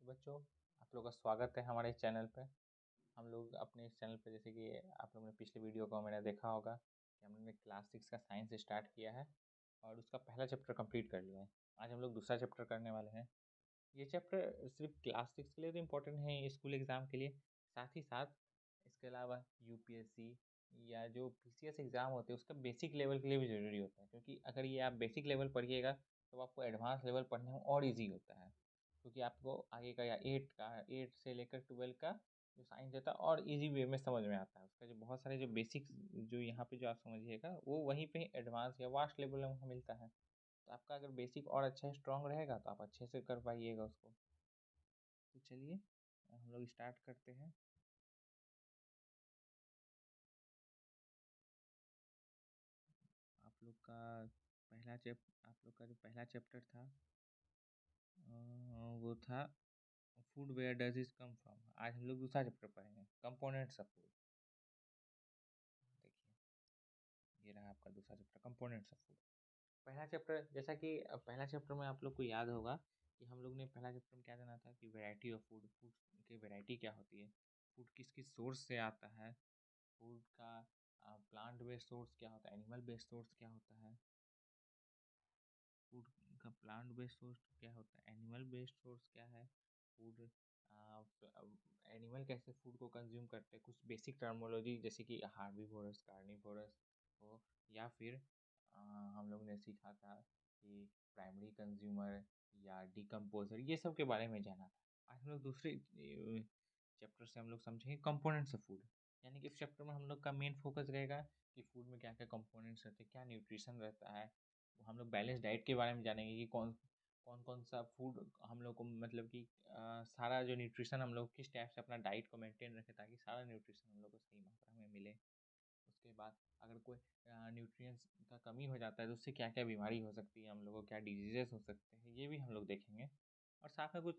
बच्चों, आप लोग का स्वागत है हमारे चैनल पे। हम लोग अपने इस चैनल पे, जैसे कि आप लोगों ने पिछले वीडियो को मैंने देखा होगा कि हमने क्लास 6 का साइंस स्टार्ट किया है और उसका पहला चैप्टर कंप्लीट कर लिया है। आज हम लोग दूसरा चैप्टर करने वाले हैं। ये चैप्टर सिर्फ क्लास 6 के लिए तो इम्पोर्टेंट है, स्कूल एग्ज़ाम के लिए, साथ ही साथ इसके अलावा यूपीएससी या जो पीसीएस एग्ज़ाम होते हैं उसका बेसिक लेवल के लिए भी ज़रूरी होता है, क्योंकि अगर ये आप बेसिक लेवल पढ़िएगा तो आपको एडवांस लेवल पढ़ने में और ईजी होता है, क्योंकि आपको आगे का या 8 से लेकर 12 का जो साइंस रहता है और इजी वे में समझ में आता है। उसका जो बहुत सारे जो बेसिक्स जो यहाँ पे जो आप समझिएगा वो वहीं पे एडवांस या वास्ट लेवल में वहाँ मिलता है। तो आपका अगर बेसिक और अच्छा स्ट्रांग रहेगा तो आप अच्छे से कर पाइएगा उसको। तो चलिए हम लोग स्टार्ट करते हैं। आप लोग का जो पहला चैप्टर था वो था food, where does is come from. आज हम लोग दूसरा चैप्टर पढ़ेंगे, कंपोनेंट्स ऑफ फूड। देखिए, ये रहा आपका दूसरा चैप्टर, कंपोनेंट्स ऑफ फूड। पहला चैप्टर, जैसा कि पहला चैप्टर में आप लोग को याद होगा कि हम लोग ने पहला चैप्टर में क्या जाना था कि वैरायटी ऑफ फूड, फूड की वैरायटी क्या होती है, फूड किस किस सोर्स से आता है, फूड का प्लांट बेस्ड सोर्स क्या होता है, एनिमल बेस्ड सोर्स क्या होता है, फूड का प्लांट बेस्ड सोर्स क्या होता है, एनिमल बेस्ड सोर्स क्या है, फूड एनिमल कैसे फूड को कंज्यूम करते हैं, कुछ बेसिक टर्मोलॉजी जैसे कि हार्बीवोरस, कार्निवोरस हो, या फिर हम लोग ने सीखा था कि प्राइमरी कंज्यूमर या डिकम्पोजर, ये सब के बारे में जाना। आज हम लोग दूसरे चैप्टर से हम लोग समझेंगे कंपोनेंट्स ऑफ फूड। यानी कि इस चैप्टर में हम लोग का मेन फोकस रहेगा कि फूड में क्या क्या कंपोनेंट्स रहते हैं, क्या न्यूट्रिशन रहता है। हम लोग बैलेंस डाइट के बारे में जानेंगे कि कौन कौन कौन सा फूड हम लोग को, मतलब कि सारा जो न्यूट्रिशन हम लोग किस टाइप से अपना डाइट को मेंटेन रखें ताकि सारा न्यूट्रिशन हम लोग को सही मात्रा में मिले। उसके बाद अगर कोई न्यूट्रिएंट्स का कमी हो जाता है तो उससे क्या क्या बीमारी हो सकती है, हम लोगों को क्या डिजीजेस हो सकते हैं, ये भी हम लोग देखेंगे। और साथ में कुछ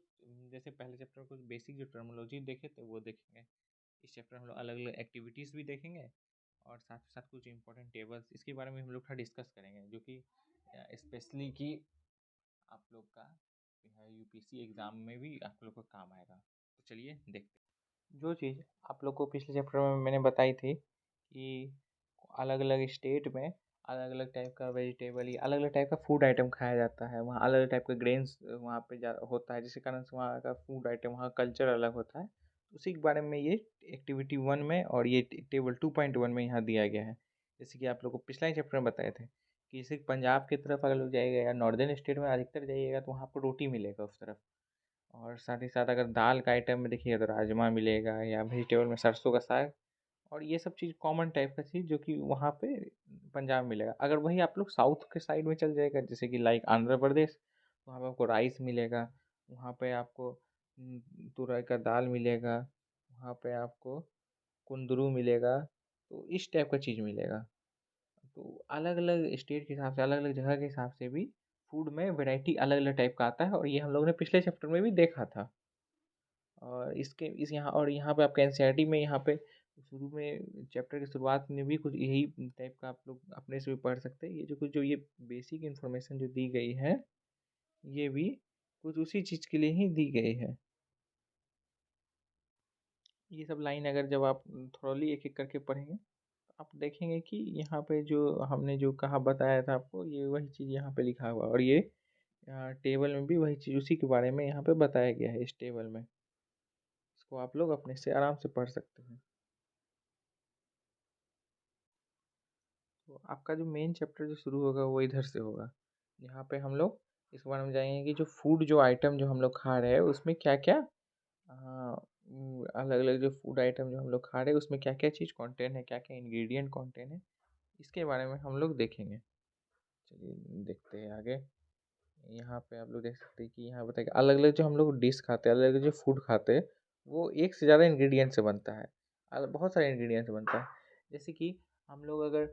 जैसे पहले चैप्टर में कुछ बेसिक जो टर्मोलॉजी देखे थे वो देखेंगे। इस चैप्टर में हम लोग अलग अलग एक्टिविटीज़ भी देखेंगे और साथ ही साथ कुछ इंपॉर्टेंट टेबल्स इसके बारे में हम लोग थोड़ा डिस्कस करेंगे, जो कि स्पेशली कि आप लोग का यूपीएससी एग्ज़ाम में भी आप लोग को काम आएगा। तो चलिए देखते हैं। जो चीज़ आप लोग को पिछले चैप्टर में मैंने बताई थी कि अलग अलग स्टेट में अलग अलग टाइप का वेजिटेबल या अलग अलग टाइप का फूड आइटम खाया जाता है, वहाँ अलग अलग टाइप का ग्रेन्स वहाँ पे होता है, जिसके कारण से वहाँ का फूड आइटम, वहाँ कल्चर अलग होता है। तो उसी के बारे में ये एक्टिविटी 1 में और ये टेबल 2.1 में यहाँ दिया गया है। जैसे कि आप लोग को पिछला ही चैप्टर में बताए थे कि जैसे पंजाब की तरफ अगर लोग जाइएगा या नॉर्दर्न स्टेट में अधिकतर जाइएगा तो वहाँ आपको रोटी मिलेगा उस तरफ। और साथ ही साथ अगर दाल का आइटम में देखिएगा तो राजमा मिलेगा, या वेजिटेबल में सरसों का साग, और ये सब चीज़ कॉमन टाइप का चीज़ जो कि वहाँ पे पंजाब में मिलेगा। अगर वही आप लोग साउथ के साइड में चल जाएगा जैसे कि लाइक आंध्र प्रदेश, तो वहाँ पे आपको राइस मिलेगा, वहाँ पे आपको तुरई का दाल मिलेगा, वहाँ पे आपको कुंदरू मिलेगा। तो इस टाइप का चीज़ मिलेगा। तो अलग अलग स्टेट के हिसाब से, अलग अलग जगह के हिसाब से भी फूड में वैरायटी अलग अलग टाइप का आता है, और ये हम लोगों ने पिछले चैप्टर में भी देखा था। और इसके इस यहाँ और यहाँ पे आपका एनसीईआरटी में यहाँ पे शुरू में चैप्टर की शुरुआत में भी कुछ यही टाइप का आप लोग अपने से भी पढ़ सकते हैं। ये जो कुछ जो ये बेसिक इन्फॉर्मेशन जो दी गई है ये भी कुछ उसी चीज़ के लिए ही दी गई है। ये सब लाइन अगर जब आप थोड़ली एक एक करके पढ़ेंगे तो आप देखेंगे कि यहाँ पे जो हमने जो कहा बताया था आपको, ये वही चीज़ यहाँ पे लिखा हुआ, और ये टेबल में भी वही चीज़ उसी के बारे में यहाँ पे बताया गया है इस टेबल में। इसको आप लोग अपने से आराम से पढ़ सकते हैं। तो आपका जो मेन चैप्टर जो शुरू होगा वो इधर से होगा। यहाँ पे हम लोग इस बारे में जानेंगे कि जो फूड जो आइटम जो हम लोग खा रहे हैं उसमें क्या क्या अलग अलग जो फूड आइटम जो हम लोग खा रहे हैं उसमें क्या क्या चीज़ कॉन्टेन है, क्या क्या इंग्रेडिएंट कॉन्टेन है, इसके बारे में हम लोग देखेंगे। चलिए देखते हैं आगे। यहाँ पे आप लोग देख सकते हैं कि यहाँ बताइए अलग अलग जो हम लोग डिश खाते हैं, अलग अलग जो फूड खाते हैं वो एक से ज़्यादा इंग्रेडिएंट से बनता है, बहुत सारे इंग्रेडिएंट से बनता है। जैसे कि हम लोग अगर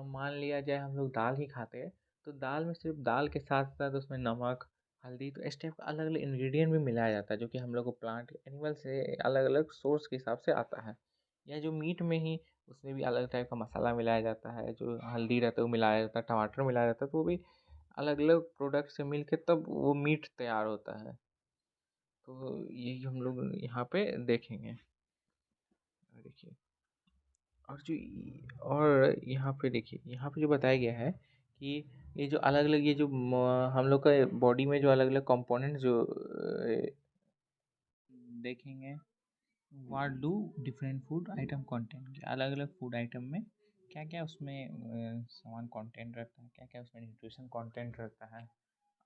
मान लिया जाए हम लोग दाल ही खाते हैं तो दाल में सिर्फ दाल के साथ साथ उसमें नमक, हल्दी, तो इस टाइप का अलग अलग इंग्रेडिएंट भी मिलाया जाता है, जो कि हम लोग को प्लांट एनिमल से अलग अलग सोर्स के हिसाब से आता है। या जो मीट में ही उसमें भी अलग टाइप का मसाला मिलाया जाता है, जो हल्दी रहता है वो मिलाया जाता है, टमाटर मिलाया जाता है, तो वो भी अलग अलग प्रोडक्ट से मिलके तब वो मीट तैयार होता है। तो यही हम लोग यहाँ पे देखेंगे। देखिए, और जो और यहाँ पे देखिए, यहाँ पे जो बताया गया है कि ये जो अलग अलग, ये जो हम लोग का बॉडी में जो अलग अलग कंपोनेंट जो देखेंगे, what do different food item content, अलग अलग फूड आइटम में क्या क्या उसमें सामान कंटेंट रहता है, क्या क्या उसमें न्यूट्रिशन कंटेंट रहता है,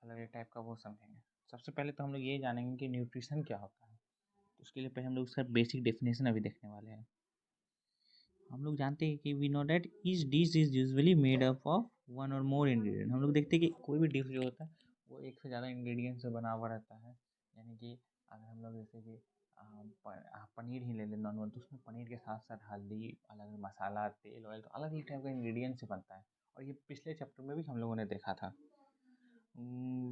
अलग अलग टाइप का वो समझेंगे। सबसे पहले तो हम लोग ये जानेंगे कि न्यूट्रिशन क्या होता है। तो उसके लिए पहले हम लोग उसका बेसिक डेफिनेशन अभी देखने वाले हैं। हम लोग जानते हैं कि we know that each dish is usually made up of one और मोर इंग्रेडिएंट। हम लोग देखते हैं कि कोई भी डिश जो होता है वो एक से ज़्यादा इंग्रेडिएंट से बना हुआ रहता है। यानी कि अगर हम लोग जैसे कि पनीर ही ले लें नॉर्मल, तो उसमें पनीर के साथ साथ हल्दी, अलग अलग मसाला, तेल, ऑयल, तो अलग अलग टाइप का इंग्रेडिएंट से बनता है। और ये पिछले चैप्टर में भी हम लोगों ने देखा था,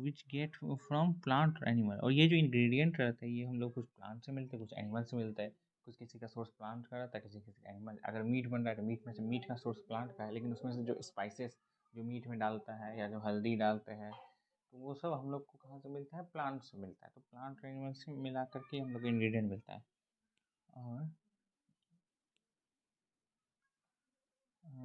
विच गेट फ्रॉम प्लांट और एनिमल। और ये जो इंग्रेडिएंट रहते हैं ये हम लोग कुछ प्लांट से मिलते हैं, कुछ एनिमल से मिलता है। कुछ किसी का सोर्स प्लांट का रहता है, किसी किसी का एनिमल। अगर मीट बन रहा है तो मीट में से मीट का सोर्स प्लांट का है, लेकिन उसमें से जो स्पाइसेस जो मीट में डालता है या जो हल्दी डालते हैं, तो वो सब हम लोग को कहाँ से मिलता है? प्लांट से मिलता है। तो प्लांट और एनिमल से मिला करके हम लोग इंग्रेडिएंट मिलता है।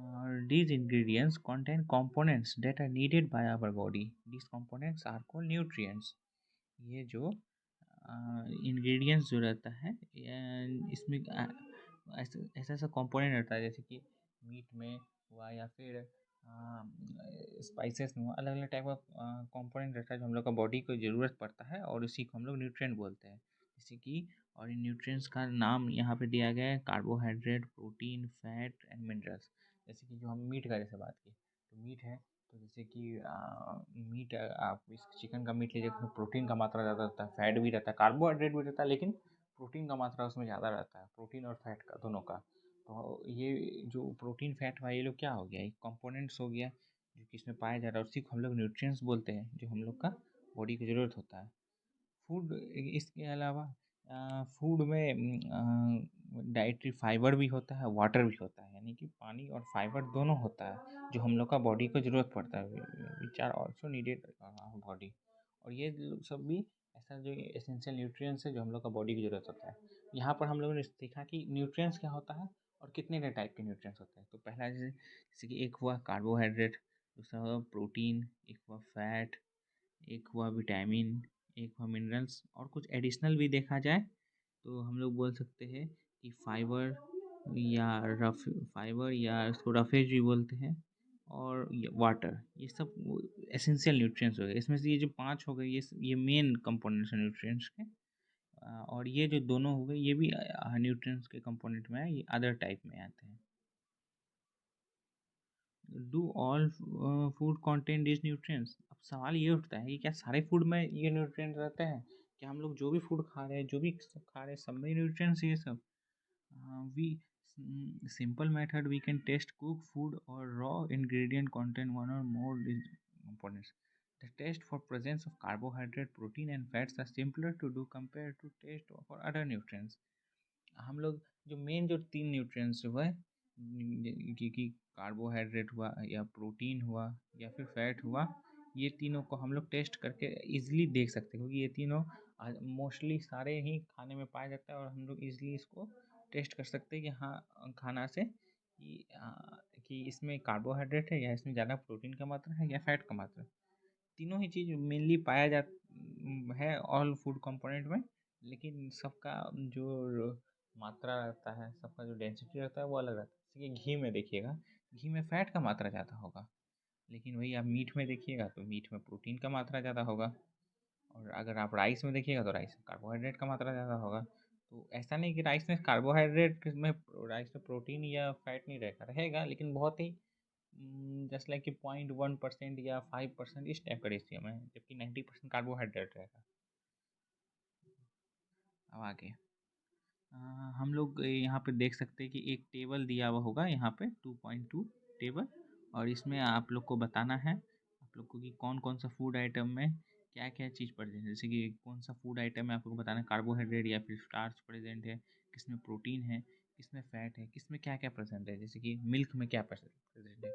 और these ingredients contain components that are needed by our body. These components are called nutrients. ये जो इंग्रेडिएंट्स जो रहता है, इसमें ऐसा ऐसा कंपोनेंट रहता है, जैसे कि मीट में हुआ या फिर स्पाइसेस में हुआ, अलग अलग टाइप का कंपोनेंट रहता है जो हम लोग का बॉडी को ज़रूरत पड़ता है, और उसी को हम लोग न्यूट्रिएंट बोलते हैं। जैसे कि और इन न्यूट्रिएंट्स का नाम यहाँ पे दिया गया है: carbohydrate, protein, fat and minerals. जैसे कि जो हम मीट का जैसे बात की, तो मीट है, तो जैसे कि मीट, आप इस चिकन का मीट लीजिए, उसमें प्रोटीन का मात्रा ज़्यादा रहता है, फैट भी रहता है, कार्बोहाइड्रेट भी रहता है, लेकिन प्रोटीन का मात्रा उसमें ज़्यादा रहता है, प्रोटीन और फैट का दोनों का। तो ये जो प्रोटीन फैट हुआ, ये लोग क्या हो गया, एक कंपोनेंट्स हो गया जो कि इसमें पाया जा रहा है, उसी को हम लोग न्यूट्रिएंट्स बोलते हैं, जो हम लोग का बॉडी की ज़रूरत होता है। फूड, इसके अलावा फूड में डाइटरी फाइबर भी होता है, वाटर भी होता है, यानी कि पानी और फाइबर दोनों होता है जो हम लोग का बॉडी को ज़रूरत पड़ता है, which are also needed body. और ये सब भी ऐसा जो एसेंशियल न्यूट्रिएंट्स है जो हम लोग का बॉडी की ज़रूरत होता है। यहाँ पर हम लोगों ने सीखा कि न्यूट्रिएंट्स क्या होता है और कितने टाइप के न्यूट्रिएंट्स होते हैं। तो पहला जैसे कि एक हुआ कार्बोहाइड्रेट, दूसरा हुआ प्रोटीन, एक हुआ फैट, एक हुआ विटामिन, एक हुआ मिनरल्स, और कुछ एडिशनल भी देखा जाए तो हम लोग बोल सकते हैं कि या रफ फाइबर, या इसको रफेज भी बोलते हैं, और वाटर। ये सब एसेंशियल न्यूट्रिएंट्स हो गए। इसमें से ये जो पांच हो गए, ये मेन कंपोनेंट्स हैं न्यूट्रिएंट्स के। और ये जो दोनों हो गए ये भी न्यूट्रिएंट्स के कंपोनेंट में है, ये अदर टाइप में आते हैं। Do all food contain this nutrients. अब सवाल ये उठता है कि क्या सारे फूड में ये न्यूट्रिएंट रहते हैं? क्या हम लोग जो भी फूड खा रहे हैं, जो भी सब खा रहे हैं, सब में न्यूट्रिएंट्स ये सब? We simple method we can test cook food or raw ingredient contain one or more these components. The test for presence of carbohydrate, protein and fats are simpler to do compared to test for other nutrients. हम लोग जो main जो तीन nutrients हुआ है, कि carbohydrate हुआ या प्रोटीन हुआ या फिर फैट हुआ, ये तीनों को हम लोग टेस्ट करके इजीली देख सकते हैं, क्योंकि ये तीनों मोस्टली सारे ही खाने में पाया जाता है, और हम लोग इजीली इसको टेस्ट कर सकते हैं कि हाँ, खाना से कि इसमें कार्बोहाइड्रेट है या इसमें ज़्यादा प्रोटीन का मात्रा है या फैट का मात्रा है। तीनों ही चीज़ मेनली पाया जा है ऑल फूड कंपोनेंट में, लेकिन सबका जो मात्रा रहता है, सबका जो डेंसिटी रहता है वो अलग रहता है। जैसे कि घी में देखिएगा, घी में फैट का मात्रा ज़्यादा होगा, लेकिन वही आप मीट में देखिएगा तो मीट में प्रोटीन का मात्रा ज़्यादा होगा। और अगर आप राइस में देखिएगा तो राइस में कार्बोहाइड्रेट का मात्रा ज़्यादा होगा। तो ऐसा नहीं कि राइस में प्रोटीन या फैट नहीं रहेगा, रहेगा, लेकिन बहुत ही जस्ट लाइक कि 0.1% या 5% इस टाइप का रेशियो में, जबकि 90% कार्बोहाइड्रेट रहेगा। अब आगे हम लोग यहाँ पे देख सकते हैं कि एक टेबल दिया हुआ होगा यहाँ पे 2.2 टेबल, और इसमें आप लोग को बताना है आप लोग को कि कौन कौन सा फूड आइटम में क्या क्या चीज़ प्रेजेंट है। जैसे कि कौन सा फूड आइटम में आप लोग को बताना है कार्बोहाइड्रेट या फिर स्टार्च प्रेजेंट है, किसमें प्रोटीन है, किसमें फैट है, किसमें क्या क्या प्रेजेंट है। जैसे कि मिल्क में क्या प्रेजेंट है,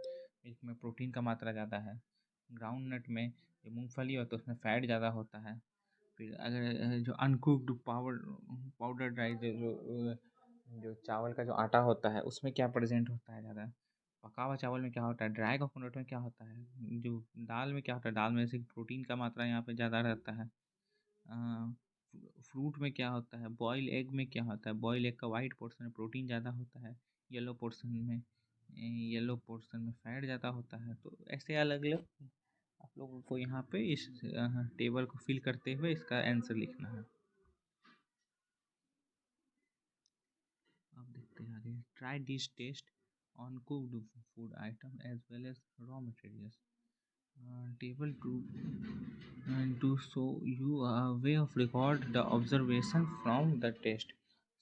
मिल्क में प्रोटीन का मात्रा ज़्यादा है। ग्राउंड नट में जो मूँगफली होता है उसमें फ़ैट ज़्यादा होता है। फिर अगर जो अनकुक्ड पाउडर राइस जो चावल का जो आटा होता है उसमें क्या प्रेजेंट होता है ज़्यादा, पका हुआ चावल में क्या होता है, ड्राई कोकोनट में क्या होता है, जो दाल में क्या होता है, दाल में से प्रोटीन का मात्रा यहाँ पे ज़्यादा रहता है। फ्रूट में क्या होता है, बॉयल एग में क्या होता है, बॉयल एग का वाइट पोर्शन में प्रोटीन ज़्यादा होता है, येलो पोर्शन में फैट ज़्यादा होता है। तो ऐसे अलग अलग आप लोगों को यहाँ पे इस टेबल को फिल करते हुए इसका आंसर लिखना है। अब देखते हैं आगे। Try this test on cooked food item as well as raw materials. Table to show you a way of record the observation from the test.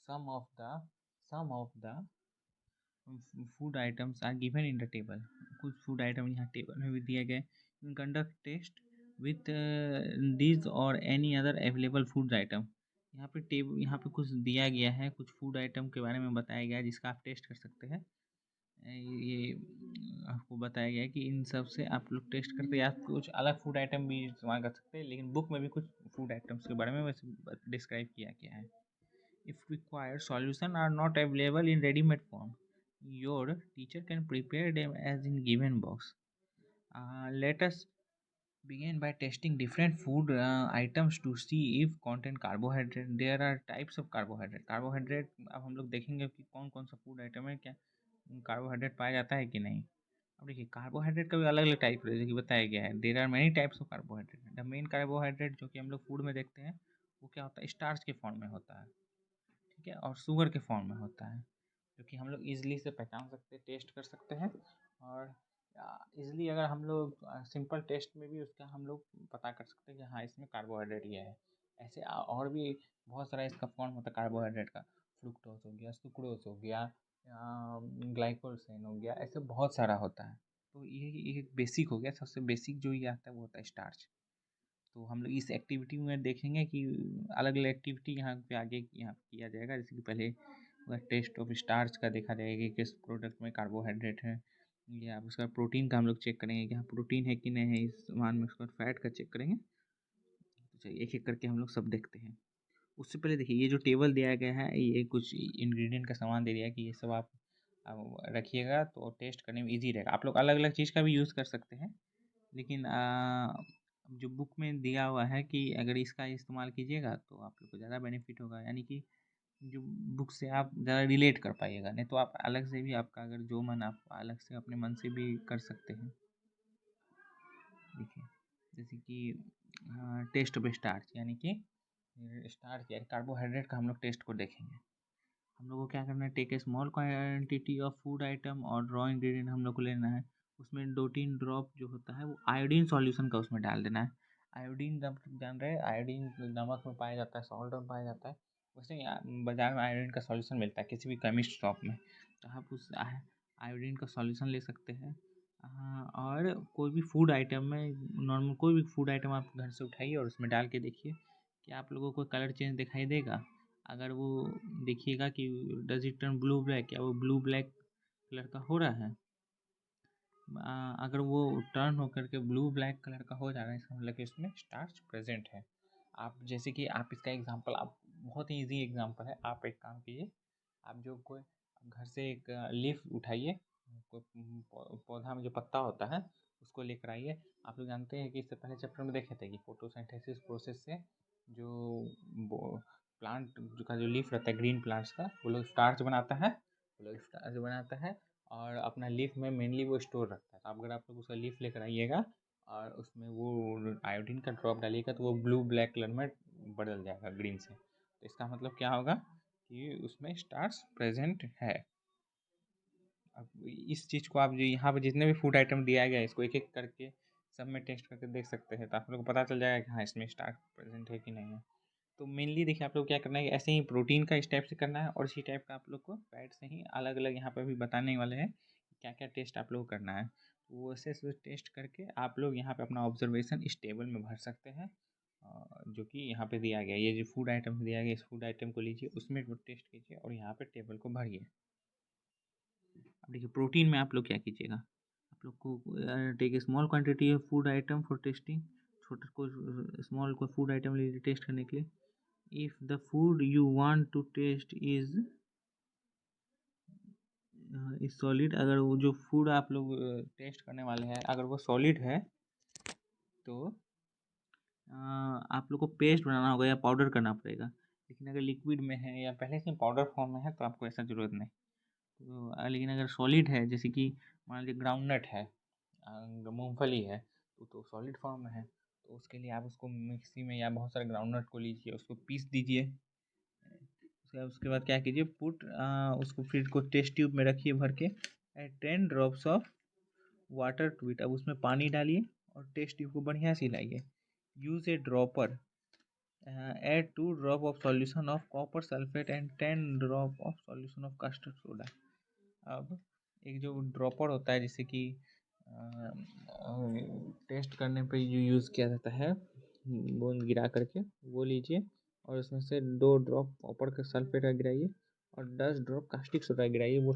Some of the food items are given in the table. कुछ food item यहाँ table में भी दिए गए। Conduct test with this और any other available food item. यहाँ पे कुछ दिया गया है, कुछ फूड आइटम के बारे में बताया गया है जिसका आप टेस्ट कर सकते हैं। ये आपको बताया गया है कि इन सब से आप लोग टेस्ट करते हैं, या कुछ अलग फूड आइटम भी इस्तेमाल कर सकते हैं, लेकिन बुक में भी कुछ फूड आइटम्स के बारे में वैसे डिस्क्राइब किया गया है। If required, solutions are not available in ready-made form. Your teacher can prepare them as in given box. Let us begin by testing different food items to see if contain carbohydrate. There are types of carbohydrate. Carbohydrate अब हम लोग देखेंगे कि कौन कौन सा food item है, क्या कार्बोहाइड्रेट पाया जाता है कि नहीं। अब देखिए कार्बोहाइड्रेट का भी अलग अलग टाइप जैसे कि बताया गया है। There are many types of carbohydrate. The main carbohydrate जो कि हम लोग फूड में देखते हैं वो क्या होता है, स्टार्च के फॉर्म में होता है, ठीक है, और शुगर के फॉर्म में होता है, जो कि हम लोग ईजिली से पहचान सकते हैं, टेस्ट कर सकते हैं। और ईजिली अगर हम लोग सिंपल टेस्ट में भी उसका हम लोग पता कर सकते हैं कि हाँ इसमें कार्बोहाइड्रेट ये है। ऐसे और भी बहुत सारा इसका फॉर्म होता है कार्बोहाइड्रेट का। फ्रुक्टोज हो गया, सुक्रोज हो गया, ग्लाइकोसेन हो गया, ऐसे बहुत सारा होता है। तो ये एक बेसिक हो गया, सबसे बेसिक जो ये आता है वो होता है स्टार्च। तो हम लोग इस एक्टिविटी में देखेंगे कि अलग अलग एक्टिविटी यहाँ पे आगे यहाँ किया जाएगा। जैसे कि पहले टेस्ट ऑफ स्टार्च का देखा जाएगा कि किस प्रोडक्ट में कार्बोहाइड्रेट है, या उसका प्रोटीन का हम लोग चेक करेंगे कि हाँ प्रोटीन है कि नहीं है इस सामान में, उसका फैट का चेक करेंगे। तो चलिए एक एक करके हम लोग सब देखते हैं। उससे पहले देखिए ये जो टेबल दिया गया है ये कुछ इंग्रेडिएंट का सामान दे दिया है कि ये सब आप रखिएगा तो टेस्ट करने में ईजी रहेगा। आप लोग अलग अलग चीज़ का भी यूज़ कर सकते हैं, लेकिन जो बुक में दिया हुआ है कि अगर इसका इस्तेमाल कीजिएगा तो आप लोग को ज़्यादा बेनिफिट होगा, यानी कि जो बुक से आप ज़्यादा रिलेट कर पाइएगा। नहीं तो आप अलग से भी आपका अगर जो मन आप अलग से अपने मन से भी कर सकते हैं। देखिए जैसे कि टेस्ट ऑफ स्टार्च, यानी कि स्टार्च या कार्बोहाइड्रेट का हम लोग टेस्ट को देखेंगे। हम लोग को क्या करना है, take a small quantity of food item और रॉ इंग्रेडिएंट हम लोग को लेना है। उसमें 2-3 ड्रॉप जो होता है वो आयोडीन सॉल्यूशन का उसमें डाल देना है। आयोडीन जब जान रहे हैं, आयोडीन नमक में पाया जाता है, सॉल्ट में पाया जाता है। वैसे ही बाज़ार में आयोडीन का सॉल्यूशन मिलता है किसी भी केमिस्ट शॉप में, तो आप उस आयोडीन का सॉल्यूशन ले सकते हैं। और कोई भी फूड आइटम में नॉर्मल कोई भी फूड आइटम आप घर से उठाइए और उसमें डाल के देखिए कि आप लोगों को कलर चेंज दिखाई देगा। अगर वो देखिएगा कि does it turn blue black, क्या वो ब्लू ब्लैक कलर का हो रहा है, अगर वो टर्न होकर के ब्लू ब्लैक कलर का हो जा रहा है इसका मतलब कि उसमें स्टार्च प्रेजेंट है। आप जैसे कि आप इसका एग्जांपल, आप बहुत ही इजी एग्जांपल है, आप एक काम कीजिए, आप जो कोई घर से एक लीफ उठाइए, पौधा में जो पत्ता होता है उसको लेकर आइए। आप लोग जानते हैं कि इससे पहले चैप्टर में देखे थे कि फोटोसिंथेसिस प्रोसेस से जो प्लांट का जो लीफ रहता है ग्रीन प्लांट्स का, वो लोग स्टार्च बनाता है और अपना लीफ में मेनली वो स्टोर रखता है। तो अगर आप लोग उसका लीफ लेकर आइएगा और उसमें वो आयोडीन का ड्रॉप डालिएगा तो वो ब्लू ब्लैक कलर में बदल जाएगा ग्रीन से। तो इसका मतलब क्या होगा कि उसमें स्टार्च प्रेजेंट है। अब इस चीज़ को आप जो यहाँ पे जितने भी फूड आइटम दिया गया है इसको एक एक करके सब में टेस्ट करके देख सकते हैं, तो आप लोग को पता चल जाएगा कि हाँ इसमें स्टार्च प्रेजेंट है कि नहीं है। तो मेनली देखिए आप लोग क्या करना है कि ऐसे ही प्रोटीन का इस टाइप से करना है और इसी टाइप का आप लोग को फैट से ही अलग अलग यहाँ पर भी बताने वाले हैं क्या क्या टेस्ट आप लोग को करना है। तो वो ऐसे टेस्ट करके आप लोग यहाँ पे अपना ऑब्जर्वेशन इस टेबल में भर सकते हैं, जो कि यहाँ पे दिया गया है। ये जो फूड आइटम दिया गया है इस फूड आइटम को लीजिए, उसमें वो टेस्ट कीजिए और यहाँ पे टेबल को भरिए। अब देखिए प्रोटीन में आप लोग क्या कीजिएगा, आप लोग को take a small quantity of food item for testing. छोटा कोई स्मॉल कोई फूड आइटम ले लीजिए टेस्ट करने के लिए। If the food you want to test is solid, अगर वो जो फूड आप लोग टेस्ट करने वाले हैं अगर वो सॉलिड है तो आप लोग को पेस्ट बनाना होगा या पाउडर करना पड़ेगा। लेकिन अगर लिक्विड में है या पहले से पाउडर फॉर्म में है तो आपको ऐसा ज़रूरत नहीं। तो लेकिन अगर सॉलिड है, जैसे कि मान लीजिए ग्राउंडनट है, मूंगफली है, तो सॉलिड फॉर्म में है, तो उसके लिए आप उसको मिक्सी में या बहुत सारे ग्राउंडनट को लीजिए, उसको पीस दीजिए। उसके बाद क्या कीजिए, उसको फिर को टेस्ट ट्यूब में रखिए भर के, add 10 drops of water to it. अब उसमें पानी डालिए और टेस्ट ट्यूब को बढ़िया से हिलाइए। Use A dropper, add 2 drop of solution of copper sulfate and 10 drop of solution of custard soda। अब एक जो ड्रॉपर होता है, जैसे कि टेस्ट करने पे जो यूज़ किया जाता है बूंद गिरा करके, वो लीजिए और उसमें से 2 ड्रॉप कॉपर का सल्फेट का गिराइए और 10 ड्रॉप कास्टिक सोडा गिराइए, वो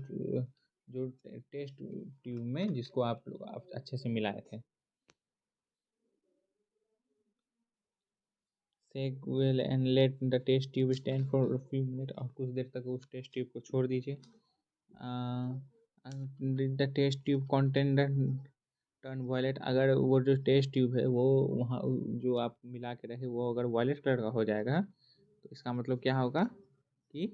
जो टेस्ट ट्यूब में जिसको आप अच्छे से मिलाए थे। Shake well and let the test tube stand for few minute, और कुछ देर तक उस टेस्ट ट्यूब को छोड़ दीजिए। The test tube content turn violet, अगर वो जो टेस्ट ट्यूब है वो वहाँ जो आप मिला के रखे वो अगर वॉयलेट कलर का हो जाएगा तो इसका मतलब क्या होगा कि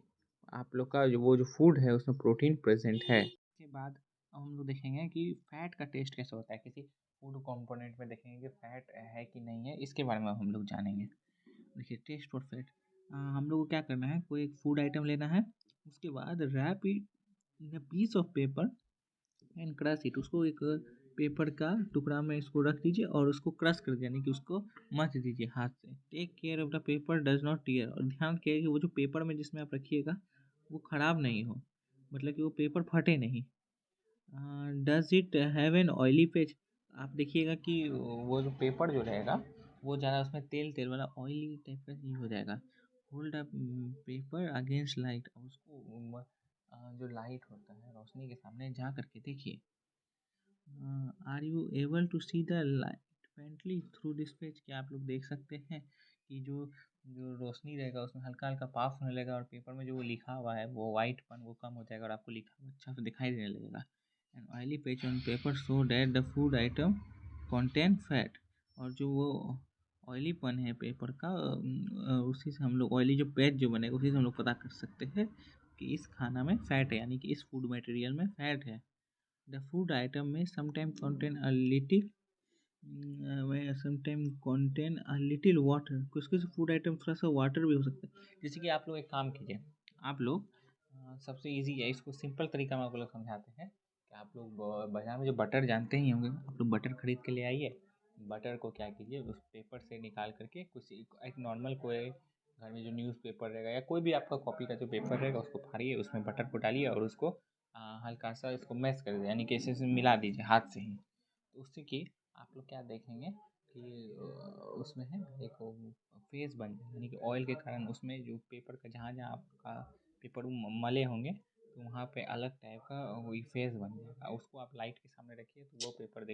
आप लोग का वो जो फूड है उसमें प्रोटीन प्रेजेंट है। इसके बाद अब हम लोग देखेंगे कि फैट का टेस्ट कैसे होता है, किसी फूड कंपोनेंट में देखेंगे कि फैट है कि नहीं है, इसके बारे में हम लोग जानेंगे। देखिए, टेस्ट फॉर फैट, हम लोग को क्या करना है, कोई एक फूड आइटम लेना है, उसके बाद wrap it in a piece of paper and crush it. उसको एक पेपर का टुकड़ा में इसको रख दीजिए और उसको क्रश कर दीजिए, यानी कि उसको मथ दीजिए हाथ से। Take care of the paper does not tear, और ध्यान रखिएगा कि वो जो पेपर में जिसमें आप रखिएगा वो ख़राब नहीं हो, मतलब कि वो पेपर फटे नहीं। Does it have an oily page, आप देखिएगा कि वो जो पेपर जो रहेगा वो ज़्यादा उसमें तेल तेल वाला ऑयली टाइप का नहीं हो जाएगा। Hold up paper against light, उसको जो लाइट होता है रोशनी के सामने जा करके देखिए। Are you able to see the light faintly through this page, क्या आप लोग देख सकते हैं कि जो जो रोशनी रहेगा उसमें हल्का हल्का पास होने लगेगा और पेपर में जो वो लिखा हुआ है वो वाइटपन वो कम हो जाएगा और आपको लिखा हुआ अच्छा से दिखाई देने लगेगा। And oily page on paper show that the food atom contain fat, और जो वो ऑयलीपन है पेपर का उसी से हम लोग ऑयली जो पेज जो बनेगा उसी से हम लोग पता कर सकते हैं कि इस खाना में फैट है, यानी कि इस फूड मटेरियल में फैट है। The food item may sometimes contain a little may sometimes contain a little water, कुछ कुछ फूड आइटम थोड़ा सा वाटर भी हो सकता है। जैसे कि आप लोग एक काम कीजिए, आप लोग सबसे इजी है, इसको सिंपल तरीका में आप लोग समझाते हैं कि आप लोग बाजार में जो बटर जानते ही होंगे, आप लोग बटर खरीद के ले आइए। बटर को क्या कीजिए, उस पेपर से निकाल करके कुछ एक नॉर्मल कोई घर में जो न्यूज़पेपर रहेगा या कोई भी आपका कॉपी का जो पेपर रहेगा उसको फाड़िए, उसमें बटर को डालिए और उसको हल्का सा इसको मैश कर दीजिए, यानी कि ऐसे मिला दीजिए हाथ से ही। तो उससे कि आप लोग क्या देखेंगे कि उसमें है एक फेस बन जाए, यानी कि ऑयल के कारण उसमें जो पेपर का जहाँ जहाँ आपका पेपर मले होंगे तो वहाँ पे अलग टाइप का वही फेस बन जाएगा। उसको आप लाइट के सामने रखिए तो वो पेपर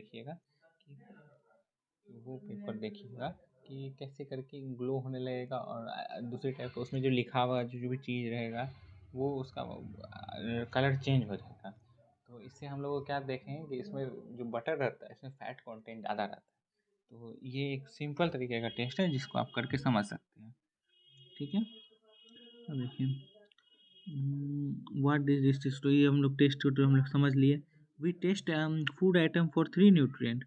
देखिएगा कि कैसे करके ग्लो होने लगेगा और दूसरी टाइप का उसमें जो लिखा हुआ जो भी चीज़ रहेगा वो उसका कलर चेंज हो जाएगा। तो इससे हम लोग को क्या देखेंगे कि इसमें जो बटर रहता है इसमें फैट कंटेंट ज़्यादा रहता है। तो ये एक सिंपल तरीके का टेस्ट है जिसको आप करके समझ सकते हैं। ठीक है, अब देखिए व्हाट दिस टेस्ट, तो ये हम लोग टेस्ट हम लोग समझ लिए। We test food item for 3 nutrient,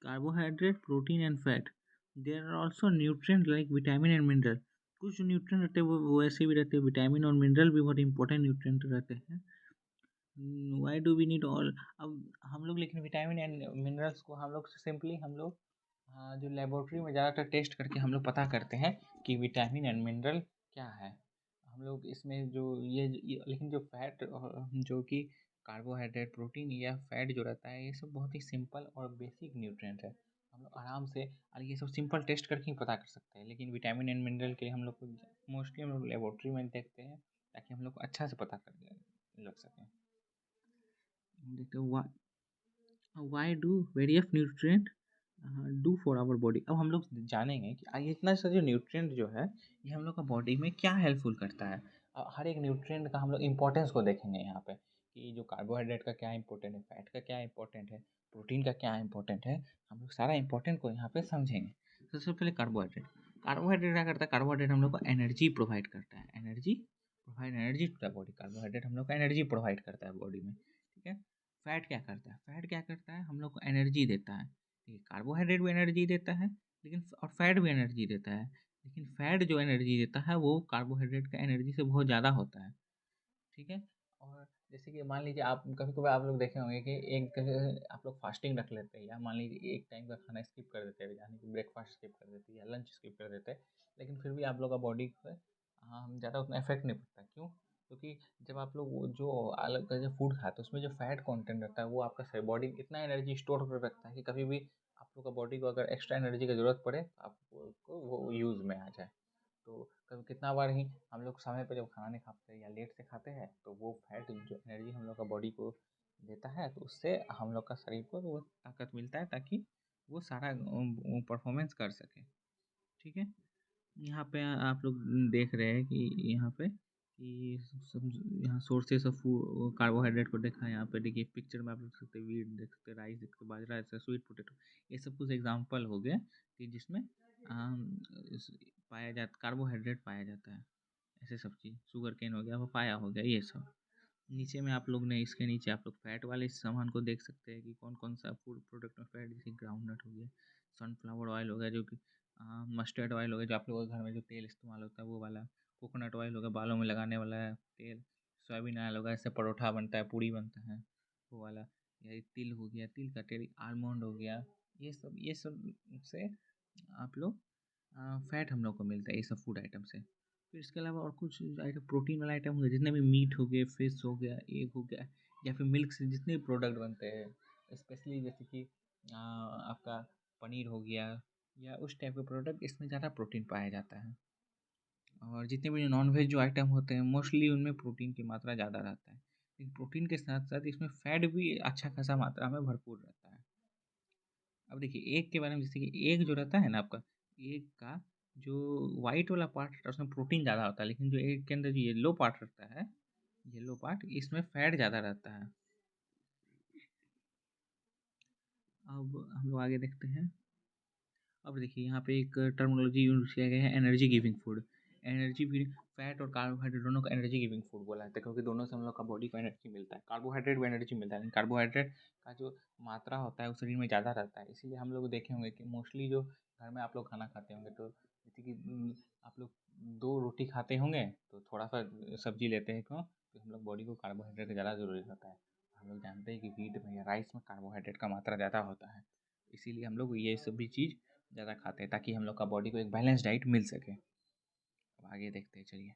carbohydrate, protein and fat. There are also nutrient like vitamin and mineral, कुछ न्यूट्रिएंट रहते हैं वो ऐसे भी रहते हैं, विटामिन और मिनरल भी बहुत इंपॉर्टेंट न्यूट्रिएंट रहते हैं। Why do we need all, अब हम लोग लेकिन विटामिन एंड मिनरल्स को हम लोग सिंपली हम लोग जो लेबोरेटरी में ज़्यादातर टेस्ट करके हम लोग पता करते हैं कि विटामिन एंड मिनरल क्या है। हम लोग इसमें जो लेकिन जो फैट जो कि कार्बोहाइड्रेट, प्रोटीन या फैट जो रहता है ये सब बहुत ही सिंपल और बेसिक न्यूट्रिएंट है, हम लोग आराम से ये सब सिंपल टेस्ट करके ही पता कर सकते हैं। लेकिन विटामिन एंड मिनरल के लिए हम लोग को मोस्टली हम लोग लेबोरेटरी में देखते हैं ताकि हम लोग को अच्छा से पता कर लग सकें। देखते हैं why do various nutrient do for our body. अब हम लोग जानेंगे कि ये इतना सा जो न्यूट्रिएंट जो है ये हम लोग का बॉडी में क्या हेल्पफुल करता है। हर एक न्यूट्रिएंट का हम लोग इम्पोर्टेंस को देखेंगे यहाँ पे कि जो कार्बोहाइड्रेट का क्या इंपॉर्टेंट है, फैट का क्या इंपॉर्टेंट है, प्रोटीन का क्या इंपॉर्टेंट है, हम लोग सारा इंपॉर्टेंट को यहाँ पे समझेंगे। सबसे पहले कार्बोहाइड्रेट। कार्बोहाइड्रेट क्या करता है? कार्बोहाइड्रेट हम लोग को एनर्जी प्रोवाइड करता है, energy to the body. Carbohydrate हम लोग को एनर्जी प्रोवाइड करता है बॉडी में, ठीक है। फैट क्या करता है? फैट क्या करता है? हम लोग को एनर्जी देता है। ठीक है, कार्बोहाइड्रेट भी एनर्जी देता है लेकिन और फैट भी एनर्जी देता है, लेकिन फैट जो एनर्जी देता है वो कार्बोहाइड्रेट का एनर्जी से बहुत ज़्यादा होता है, ठीक है। और जैसे कि मान लीजिए आप कभी कभी आप लोग देखे होंगे कि एक आप लोग फास्टिंग रख लेते हैं या मान लीजिए एक टाइम का खाना स्किप कर देते हैं, यानी कि ब्रेकफास्ट स्किप कर देते हैं या लंच स्किप कर देते हैं, लेकिन फिर भी आप लोग का बॉडी पर ज़्यादा उतना इफेक्ट नहीं पड़ता। क्यों? क्योंकि जब आप लोग वो जो अलग का जो फूड खाते हैं उसमें जो फैट कंटेंट रहता है वो आपका बॉडी इतना एनर्जी स्टोर कर रखता है कि कभी भी आप लोग का बॉडी को अगर एक्स्ट्रा एनर्जी की ज़रूरत पड़े आपको वो यूज़ में आ जाए। तो कभी कितना बार ही हम लोग समय पे जब खाना नहीं खाते हैं या लेट से खाते हैं तो वो फैट जो एनर्जी हम लोग का बॉडी को देता है तो उससे हम लोग का शरीर को वो ताकत मिलता है ताकि वो सारा परफॉर्मेंस कर सके, ठीक है। यहाँ पे आप लोग देख रहे हैं कि यहाँ पे कि सब यहाँ सोर्सेस ऑफ कार्बोहाइड्रेट को देखा है। यहाँ पे देखिए पिक्चर में आप लोग देख सकते हैं, वीट देख सकते हैं, राइस देख सकते हैं, बाजरा ऐसा स्वीट पोटैटो, ये सब कुछ एग्जाम्पल हो गया कि जिसमें पाया जाता कार्बोहाइड्रेट पाया जाता है। ऐसे सब चीज़ शुगर केन हो गया, पपाया हो गया, ये सब। नीचे में आप लोग ने इसके नीचे आप लोग फैट वाले सामान को देख सकते हैं कि कौन कौन सा फूड प्रोडक्ट में फैट, जैसे ग्राउंडनट हो गया, सनफ्लावर ऑयल हो गया, जो कि मस्टर्ड ऑयल हो गया, जो आप लोगों के घर में जो तेल इस्तेमाल होता है वो वाला, कोकोनट ऑयल हो गया बालों में लगाने वाला तेल, सोयाबीन ऑयल होगा, इससे परोठा बनता है, पूड़ी बनता है, वो वाला। या तिल हो गया, तिल का तेल, आलमंड हो गया, ये सब से आप लोग फैट हम लोग को मिलता है ये सब फूड आइटम से। फिर इसके अलावा और कुछ आइटम प्रोटीन वाला आइटम हो गया, जितने भी मीट हो गए, फिश हो गया, एग हो गया, या फिर मिल्क से जितने भी प्रोडक्ट बनते हैं स्पेशली जैसे कि आपका पनीर हो गया या उस टाइप के प्रोडक्ट, इसमें ज़्यादा प्रोटीन पाया जाता है। और जितने भी नॉन वेज जो आइटम होते हैं मोस्टली उनमें प्रोटीन की मात्रा ज़्यादा रहता है, लेकिन प्रोटीन के साथ साथ इसमें फैट भी अच्छा खासा मात्रा में भरपूर रहता है। अब देखिए एग के बारे में, जैसे कि एग जो रहता है ना आपका, एग का जो वाइट वाला पार्ट रहता है उसमें प्रोटीन ज़्यादा होता है, लेकिन जो एग के अंदर जो येलो पार्ट रहता है, येलो पार्ट, इसमें फैट ज़्यादा रहता है। अब हम लोग आगे देखते हैं। अब देखिए यहाँ पे एक टर्मिनोलॉजी यूज किया गया है, energy giving food. Energy giving, fat और कार्बोहाइड्रेट दोनों का एनर्जी गिविंग फूड बोला जाता है क्योंकि दोनों से हम लोग का बॉडी को एनर्जी मिलता है। कार्बोहाइड्रेट भी एनर्जी मिलता है, लेकिन कार्बोहाइड्रेट का जो मात्रा होता है वो शरीर में ज़्यादा रहता है। इसीलिए हम लोग देखे होंगे कि मोस्टली जो घर में आप लोग खाना खाते होंगे तो जैसे कि आप लोग 2 रोटी खाते होंगे तो थोड़ा सा सब्जी लेते हैं, क्यों? तो हम लोग बॉडी को कार्बोहाइड्रेट का ज़्यादा ज़रूरी होता है। हम लोग जानते हैं कि वीट में या राइस में कार्बोहाइड्रेट का मात्रा ज़्यादा होता है, इसीलिए हम लोग ये सभी चीज़ ज़्यादा खाते हैं ताकि हम लोग का बॉडी को एक बैलेंस डाइट मिल सके। अब आगे देखते हैं, चलिए।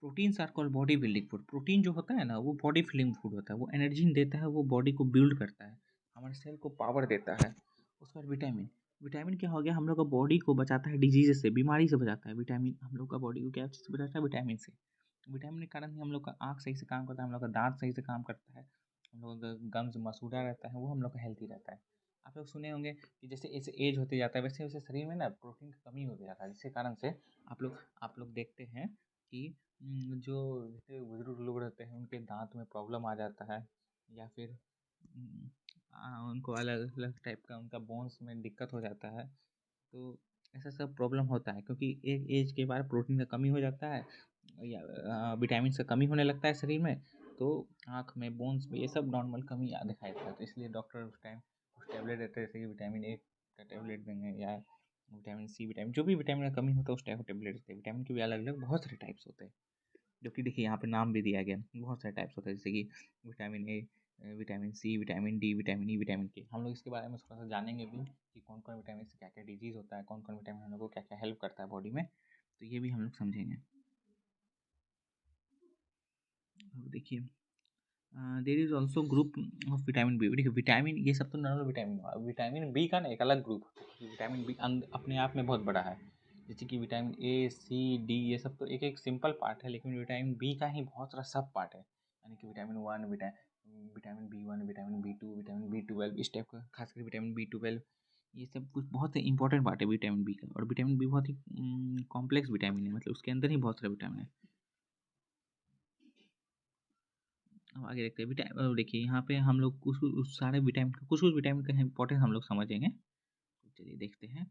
Proteins are called body building food. Protein जो होता है ना वो बॉडी फिलिंग फूड होता है, वो एनर्जी देता है, वो बॉडी को बिल्ड करता है, हमारे सेल को पावर देता है। उसके बाद विटामिन। विटामिन क्या हो गया? हम लोग का बॉडी को बचाता है डिजीज से, बीमारी से बचाता है। विटामिन हम लोग का बॉडी को क्या चीज़ से बचाता है? विटामिन से। विटामिन के कारण ही हम लोग का आँख सही से काम करता है, हम लोग का दांत सही से काम करता है, हम लोग का गम्स मसूड़ा रहता है, वो हम लोग का हेल्थी रहता है। आप लोग सुने होंगे कि जैसे जैसे एज होते जाता है वैसे वैसे शरीर में ना प्रोटीन की कमी होते जाता है, जिसके कारण से आप लोग देखते हैं कि जो जैसे बुजुर्ग लोग रहते हैं उनके दांत में प्रॉब्लम आ जाता है, या फिर उनको अलग अलग टाइप का उनका बोन्स में दिक्कत हो जाता है। तो ऐसा सब प्रॉब्लम होता है क्योंकि एक एज के बाद प्रोटीन का कमी हो जाता है या विटामिन का कमी होने लगता है शरीर में, तो आँख में, बोन्स में ये सब नॉर्मल कमी दिखाई देता है। तो इसलिए डॉक्टर उस टाइम कुछ टैबलेट देते हैं, जैसे कि विटामिन 1 का टैबलेट देंगे या विटामिन सी, विटामिन जो भी विटामिन का कमी होता है उस टाइप का टैबलेट देते हैं। विटामिन के भी अलग अलग बहुत सारे टाइप्स होते हैं, जो कि देखिए यहाँ पे नाम भी दिया गया, बहुत सारे टाइप्स होते हैं, जैसे कि vitamin A, vitamin C, vitamin D, vitamin E, vitamin K. हम लोग इसके बारे में थोड़ा सा जानेंगे भी कि कौन कौन विटामिन से क्या क्या डिजीज़ होता है, कौन कौन विटामिन हम लोग को क्या क्या हेल्प करता है बॉडी में, तो ये भी हम लोग समझेंगे। अब देखिए there is also group of vitamin B. देखिए विटामिन, ये सब तो नॉर्मल विटामिन हुआ, विटामिन बी का ना एक अलग ग्रुप होता है। विटामिन बी अपने आप में बहुत बड़ा है, जैसे कि विटामिन ए, सी, डी, ये सब तो एक एक सिंपल पार्ट है, लेकिन विटामिन बी का ही बहुत सारा सब पार्ट है, यानी कि vitamin 1, vitamin B1, vitamin B2, vitamin B12, इस टाइप का, खासकर विटामिन B12, ये सब कुछ बहुत इंपॉर्टेंट पार्ट है विटामिन बी का। और विटामिन बी बहुत ही कॉम्प्लेक्स विटामिन है, मतलब उसके अंदर ही बहुत सारे विटामिन है। अब आगे देखते हैं विटामिन। देखिए यहाँ पे हम लोग कुछ उस सारे विटामिन, कुछ कुछ विटामिन का इंपॉर्टेंस हम लोग समझेंगे। तो चलिए देखते हैं।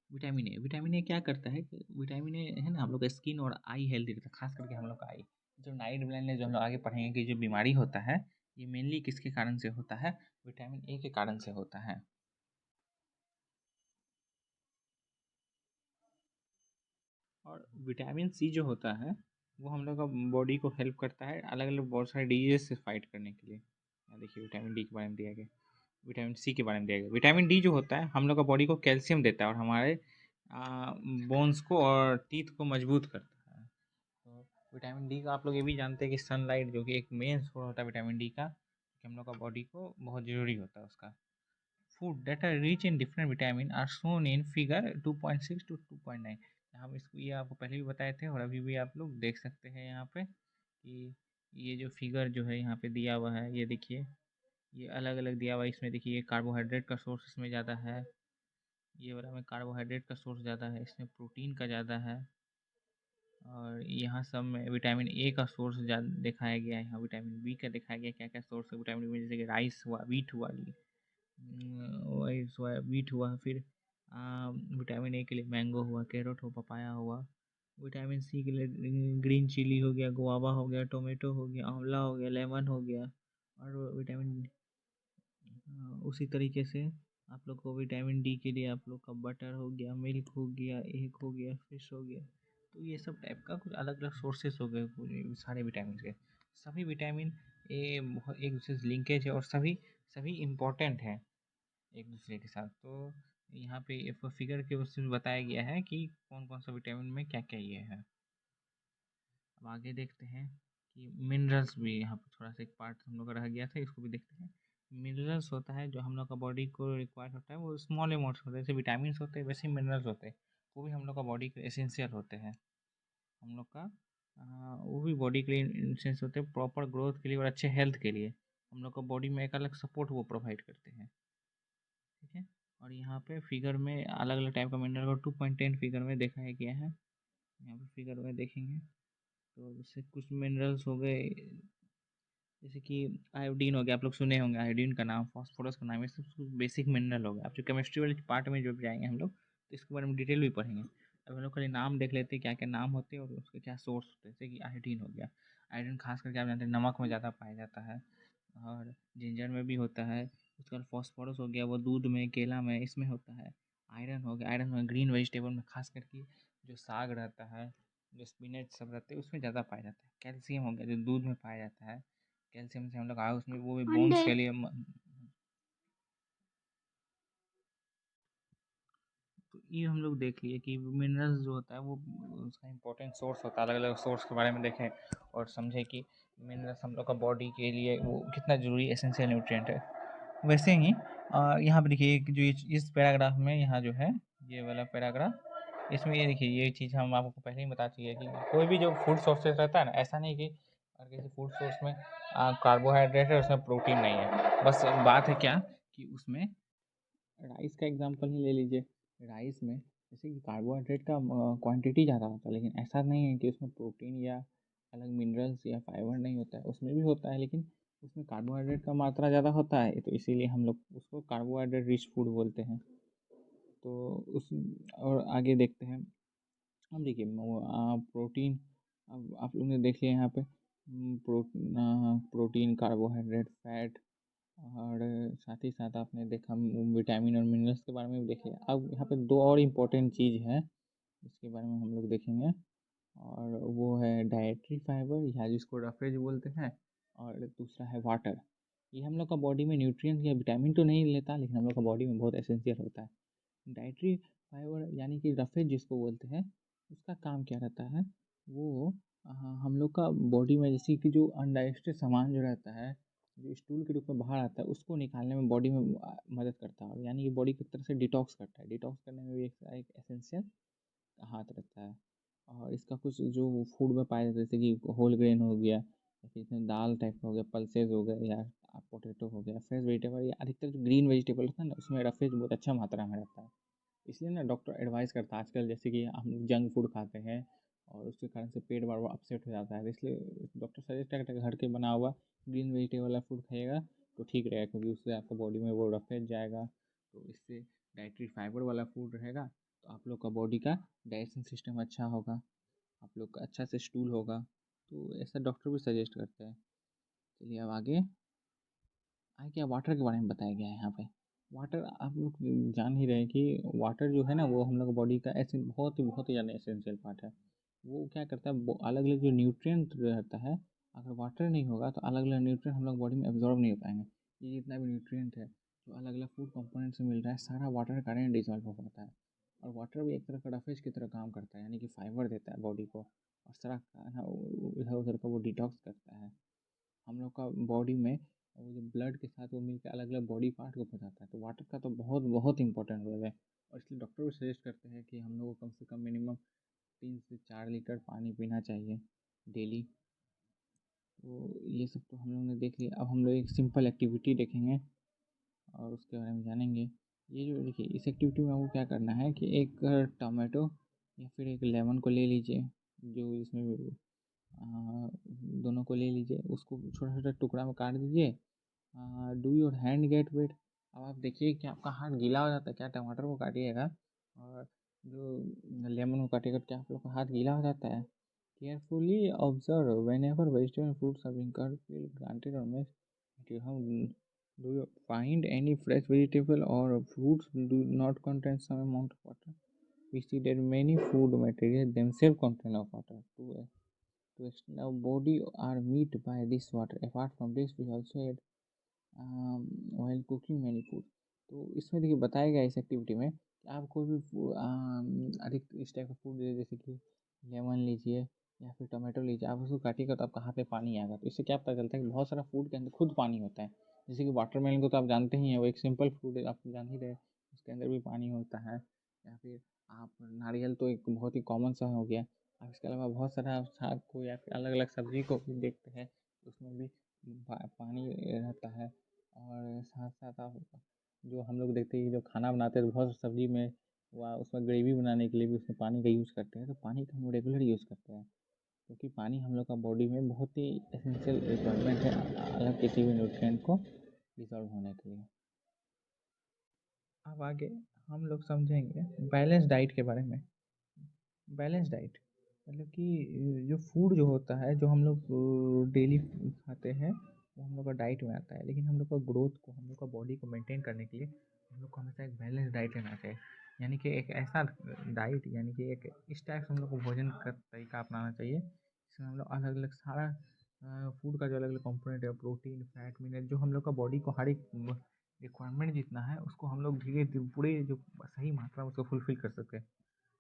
विटामिन ए क्या करता है कि विटामिन ए है ना, हम लोग का स्किन और आई हेल्दी रहता है, खास करके हम लोग का आई। जो नाइट ब्लाइंडनेस जो हम लोग आगे पढ़ेंगे कि जो बीमारी होता है, ये मेनली किसके कारण से होता है, विटामिन ए के कारण से होता है। और विटामिन सी जो होता है वो हम लोग का बॉडी को हेल्प करता है अलग अलग बहुत सारे डिजीज से फाइट करने के लिए। यहाँ देखिए विटामिन डी के बारे में दिया गया, विटामिन सी के बारे में दिया गया। विटामिन डी जो होता है हम लोग का बॉडी को कैल्शियम देता है और हमारे बोन्स को और टीथ को मजबूत करता है। तो विटामिन डी का आप लोग ये भी जानते हैं कि सनलाइट जो कि एक मेन सोर्स होता है विटामिन डी का, कि हम लोग का बॉडी को बहुत ज़रूरी होता है उसका। Food that are rich in different vitamin are shown in figure 2.6 to 2.9। हम इसको ये आपको पहले भी बताए थे और अभी भी आप लोग देख सकते हैं यहाँ पे कि ये जो फिगर जो है यहाँ पे दिया हुआ है, ये देखिए, ये अलग अलग दिया हुआ है। इसमें देखिए कार्बोहाइड्रेट का सोर्स इसमें ज़्यादा है, ये वाला में कार्बोहाइड्रेट का सोर्स ज़्यादा है, इसमें प्रोटीन का ज़्यादा है। और यहाँ सब में विटामिन ए का सोर्स ज़्यादा दिखाया गया है, यहाँ विटामिन बी का दिखाया गया क्या क्या सोर्स है विटामिन बी, जैसे कि राइस हुआ, व्हीट हुआ, वही सोया बीट हुआ। फिर विटामिन ए के लिए मैंगो हुआ, कैरोट हो, पपाया हुआ। विटामिन सी के लिए ग्रीन चिली हो गया, गुआवा हो गया, टोमेटो हो गया, आंवला हो गया, लेमन हो गया। और विटामिन उसी तरीके से आप लोग को विटामिन डी के लिए आप लोग का बटर हो गया, मिल्क हो गया, एग हो गया, फिश हो गया। तो ये सब टाइप का कुछ अलग अलग सोर्सेस हो गए पूरे सारे विटामिन के। सभी विटामिन ए बहुत एक दूसरे से लिंकेज है और सभी सभी इम्पोर्टेंट हैं एक दूसरे के साथ। तो यहाँ पे फिगर के उसमें बताया गया है कि कौन कौन सा विटामिन में क्या क्या ये है। अब आगे देखते हैं कि मिनरल्स भी यहाँ पर थोड़ा सा एक पार्ट हम लोग का रह गया था, इसको भी देखते हैं। मिनरल्स होता है जो हम लोग का बॉडी को रिक्वायर होता है, वो स्मॉल अमाउंट्स होते हैं, जैसे विटामिन होते हैं वैसे ही मिनरल्स होते हैं। वो भी हम लोग का बॉडी के एसेंशियल होते हैं। हम लोग का वो भी बॉडी के लिए एसेंशियल होते हैं, प्रॉपर ग्रोथ के लिए और अच्छे हेल्थ के लिए। हम लोग का बॉडी में एक अलग सपोर्ट वो प्रोवाइड करते हैं। ठीक है। और यहाँ पे फिगर में अलग अलग टाइप का मिनरल को 2.10 फिगर में दिखाया गया है। यहाँ पे फिगर में देखेंगे तो जैसे कुछ मिनरल्स हो गए, जैसे कि आयोडीन हो गया, आप लोग सुने होंगे आयोडीन का नाम, फास्फोरस का नाम, ये सब बेसिक मिनरल हो गया। आप जो केमिस्ट्री वाले पार्ट में जो भी जाएंगे हम लोग तो इसके बारे में डिटेल भी पढ़ेंगे। अब हम लोग खाली नाम देख लेते हैं क्या क्या नाम होते हैं और उसके क्या सोर्स होते हैं। जैसे कि आयोडीन हो गया, आयोडीन खास करके आप जानते हैं नमक में ज़्यादा पाया जाता है और जिंजर में भी होता है। उसके बाद फॉस्फोरस हो गया, वो दूध में, केला में, इसमें होता है। आयरन हो गया, आयरन में ग्रीन वेजिटेबल में, खास करके जो साग रहता है, जो स्पिनच सब रहते हैं उसमें ज़्यादा पाया जाता है। कैल्शियम हो गया जो दूध में पाया जाता है, कैल्शियम से हम लोग आए उसमें, वो भी बोन्स के लिए तो ये हम लोग देख लिए कि मिनरल्स जो होता है वो उसका इंपॉर्टेंट सोर्स होता है। अलग अलग सोर्स के बारे में देखें और समझें कि मिनरल्स हम लोग का बॉडी के लिए वो कितना ज़रूरी एसेंशियल न्यूट्रिएंट है। वैसे ही यहाँ पे देखिए जो इस पैराग्राफ में यहाँ जो है ये वाला पैराग्राफ, इसमें ये देखिए ये चीज़ हम आपको पहले ही बता चुके हैं कि कोई भी जो फूड सोर्सेस रहता है ना, ऐसा नहीं कि अगर किसी फूड सोर्स में कार्बोहाइड्रेट है उसमें प्रोटीन नहीं है। बस बात है क्या कि उसमें राइस का एग्जांपल ही ले लीजिए। राइस में जैसे कि कार्बोहाइड्रेट का क्वांटिटी ज़्यादा होता है, लेकिन ऐसा नहीं है कि उसमें प्रोटीन या अलग मिनरल्स या फाइबर नहीं होता है, उसमें भी होता है, लेकिन उसमें कार्बोहाइड्रेट का मात्रा ज़्यादा होता है, तो इसीलिए हम लोग उसको कार्बोहाइड्रेट रिच फूड बोलते हैं। तो उस और आगे देखते हैं। अब देखिए प्रोटीन, अब आप लोग ने देख लिया यहाँ पे प्रोटीन, कार्बोहाइड्रेट, फैट, और साथ ही साथ आपने देखा विटामिन और मिनरल्स के बारे में भी देख लिया। अब यहाँ पे दो और इम्पोर्टेंट चीज़ है जिसके बारे में हम लोग देखेंगे, और वो है डाइटरी फाइबर या जिसको रफेज बोलते हैं, और दूसरा है वाटर। ये हम लोग का बॉडी में न्यूट्रिएंट या विटामिन तो नहीं लेता, लेकिन हम लोग का बॉडी में बहुत एसेंशियल होता है। डाइटरी फाइबर यानी कि रफेज जिसको बोलते हैं, उसका काम क्या रहता है, वो हम लोग का बॉडी में जैसे कि जो अनडाइजेस्टेड सामान जो रहता है, जो स्टूल के रूप में बाहर आता है, उसको निकालने में बॉडी में मदद करता है, और यानी कि बॉडी की तरह से डिटॉक्स करता है। डिटॉक्स करने में भी एक एसेंशियल हाथ रहता है। और इसका कुछ जो फूड में पाया जाता है जैसे कि होल ग्रेन हो गया, जैसे इसमें दाल टाइप का हो गया, पल्सेस हो गए, या पोटैटो हो गया, फ्रेश वेजिटेबल या अधिकतर जो ग्रीन वेजिटेबल होता है ना उसमें रफेज बहुत अच्छा मात्रा में रहता है। इसलिए ना डॉक्टर एडवाइस करता है आजकल, जैसे कि हम जंक फूड खाते हैं और उसके कारण से पेट बार बार अपसेट हो जाता है, तो इसलिए डॉक्टर सजेस्ट करता है कि घर के बना हुआ ग्रीन वेजिटेबल वाला फूड खाइएगा तो ठीक रहेगा, क्योंकि उससे आपका बॉडी में वो रफेज जाएगा, तो इससे डाइटरी फाइबर वाला फूड रहेगा, तो आप लोग का बॉडी का डाइजेशन सिस्टम अच्छा होगा, आप लोग का अच्छा से स्टूल होगा। तो ऐसा डॉक्टर भी सजेस्ट करते हैं। चलिए अब आगे क्या वाटर के बारे में बताया गया है यहाँ पे। वाटर आप लोग जान ही रहे हैं कि वाटर जो है ना वो हम लोग बॉडी का ऐसे बहुत ही ज़्यादा एसेंशियल पार्ट है। वो क्या करता है, अलग अलग जो न्यूट्रिएंट रहता है, अगर वाटर नहीं होगा तो अलग अलग न्यूट्रिएंट हम लोग बॉडी में एब्जॉर्ब नहीं हो पाएंगे। ये जितना भी न्यूट्रिएंट है जो अलग अलग फूड कंपोनेंट से मिल रहा है, सारा वाटर के कारण डिजॉल्व हो पाता है। और वाटर भी एक तरह का रफेज की तरह काम करता है, यानी कि फाइबर देता है बॉडी को, और सारा इधर उधर का वो डिटॉक्स करता है। हम लोग का बॉडी में वो जो ब्लड के साथ वो मिलकर अलग अलग बॉडी पार्ट को पहुँचाता है, तो वाटर का तो बहुत बहुत इंपॉर्टेंट रोल है। और इसलिए डॉक्टर भी सजेस्ट करते हैं कि हम लोग को कम से कम मिनिमम 3 से 4 लीटर पानी पीना चाहिए डेली। तो ये सब तो हम लोग ने देख लिया, अब हम लोग एक सिंपल एक्टिविटी देखेंगे और उसके बारे में जानेंगे। ये जो देखिए, इस एक्टिविटी में आपको क्या करना है कि एक टमाटो या फिर एक लेमन को ले लीजिए, जो इसमें दोनों को ले लीजिए, उसको छोटा छोटा टुकड़ा में काट दीजिए। Do your hand get wet. अब आप देखिए कि आपका हाथ गीला हो जाता है क्या टमाटर को काटिएगा, और जो लेमन को काटिएगा तो क्या आप लोग का हाथ गीला हो जाता है। Carefully observe whenever vegetable fruits are being cut, feel granted और make you have do you find any fresh vegetable or fruits do not contain some amount of water? We see that many food materials themselves contain of water. To extend our body are meat by this water. Apart from this, we also add while cooking many food। तो इसमें देखिए बताया गया इस activity में कि आप कोई भी अधिक इस टाइप का फूड जैसे कि लेमन लीजिए या फिर टमाटो लीजिए, आप उसको काटिएगा तो आपका हाथ में पानी आएगा, तो इससे क्या पता चलता है कि बहुत सारा फूड के अंदर खुद पानी होता है। जैसे कि वाटरमेलन को तो आप जानते ही हैं, वो एक सिंपल फूड है, आप जान ही रहे, उसके अंदर भी पानी होता है। या फिर आप नारियल तो एक बहुत ही कॉमन सा हो गया। आप इसके अलावा बहुत सारा साग को या फिर अलग अलग सब्जी को भी देखते हैं, उसमें भी पानी रहता है। और साथ साथ आप जो हम लोग देखते हैं कि जो खाना बनाते हैं तो बहुत सब्जी में व उसमें ग्रेवी बनाने के लिए भी उसमें पानी का यूज़ करते हैं, तो पानी का हम रेगुलर यूज़ करते हैं, क्योंकि पानी हम लोग का बॉडी में बहुत ही एसेंशियल रिक्वायरमेंट है अलग किसी भी न्यूट्रिएंट को डिसॉल्व होने के लिए। अब आगे हम लोग समझेंगे बैलेंस डाइट के बारे में। बैलेंस डाइट मतलब कि जो फूड जो होता है, जो हम लोग डेली खाते हैं, वो हम लोग का डाइट में आता है, लेकिन हम लोग का ग्रोथ को, हम लोग का बॉडी को मेंटेन करने के लिए हम लोग को हमेशा एक बैलेंस डाइट लेना चाहिए। यानी कि एक ऐसा डाइट, यानी कि एक इस टाइप से हम लोग को भोजन का तरीका अपनाना चाहिए जिसमें हम लोग अलग अलग सारा फूड का जो अलग अलग कंपोनेंट है, प्रोटीन, फैट, मिनरल, जो हम लोग का बॉडी को हर एक रिक्वायरमेंट जितना है उसको हम लोग धीरे धीरे पूरे जो सही मात्रा में उसको फुलफिल कर सकें।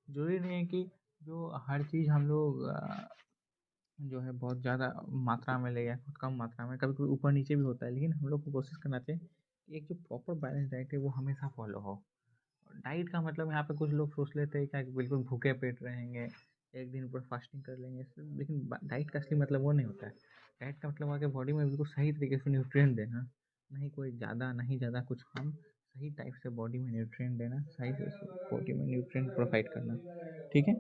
ज़रूरी नहीं है कि जो हर चीज़ हम लोग जो है बहुत ज़्यादा मात्रा में ले या बहुत कम मात्रा में, कभी कभी ऊपर नीचे भी होता है, लेकिन हम लोग को कोशिश करना चाहिए कि एक जो प्रॉपर बैलेंस डाइट है वो हमेशा फॉलो हो। डाइट का मतलब यहाँ पे कुछ लोग सोच लेते हैं क्या कि बिल्कुल भूखे पेट रहेंगे, एक दिन ऊपर फास्टिंग कर लेंगे, लेकिन डाइट का असली मतलब वो नहीं होता है। डाइट का मतलब आगे बॉडी में बिल्कुल सही तरीके से न्यूट्रिएंट देना, नहीं कोई ज़्यादा नहीं ज़्यादा कुछ कम, सही टाइप से बॉडी में न्यूट्रिएंट देना, सही से बॉडी में न्यूट्रिएंट प्रोवाइड करना। ठीक है,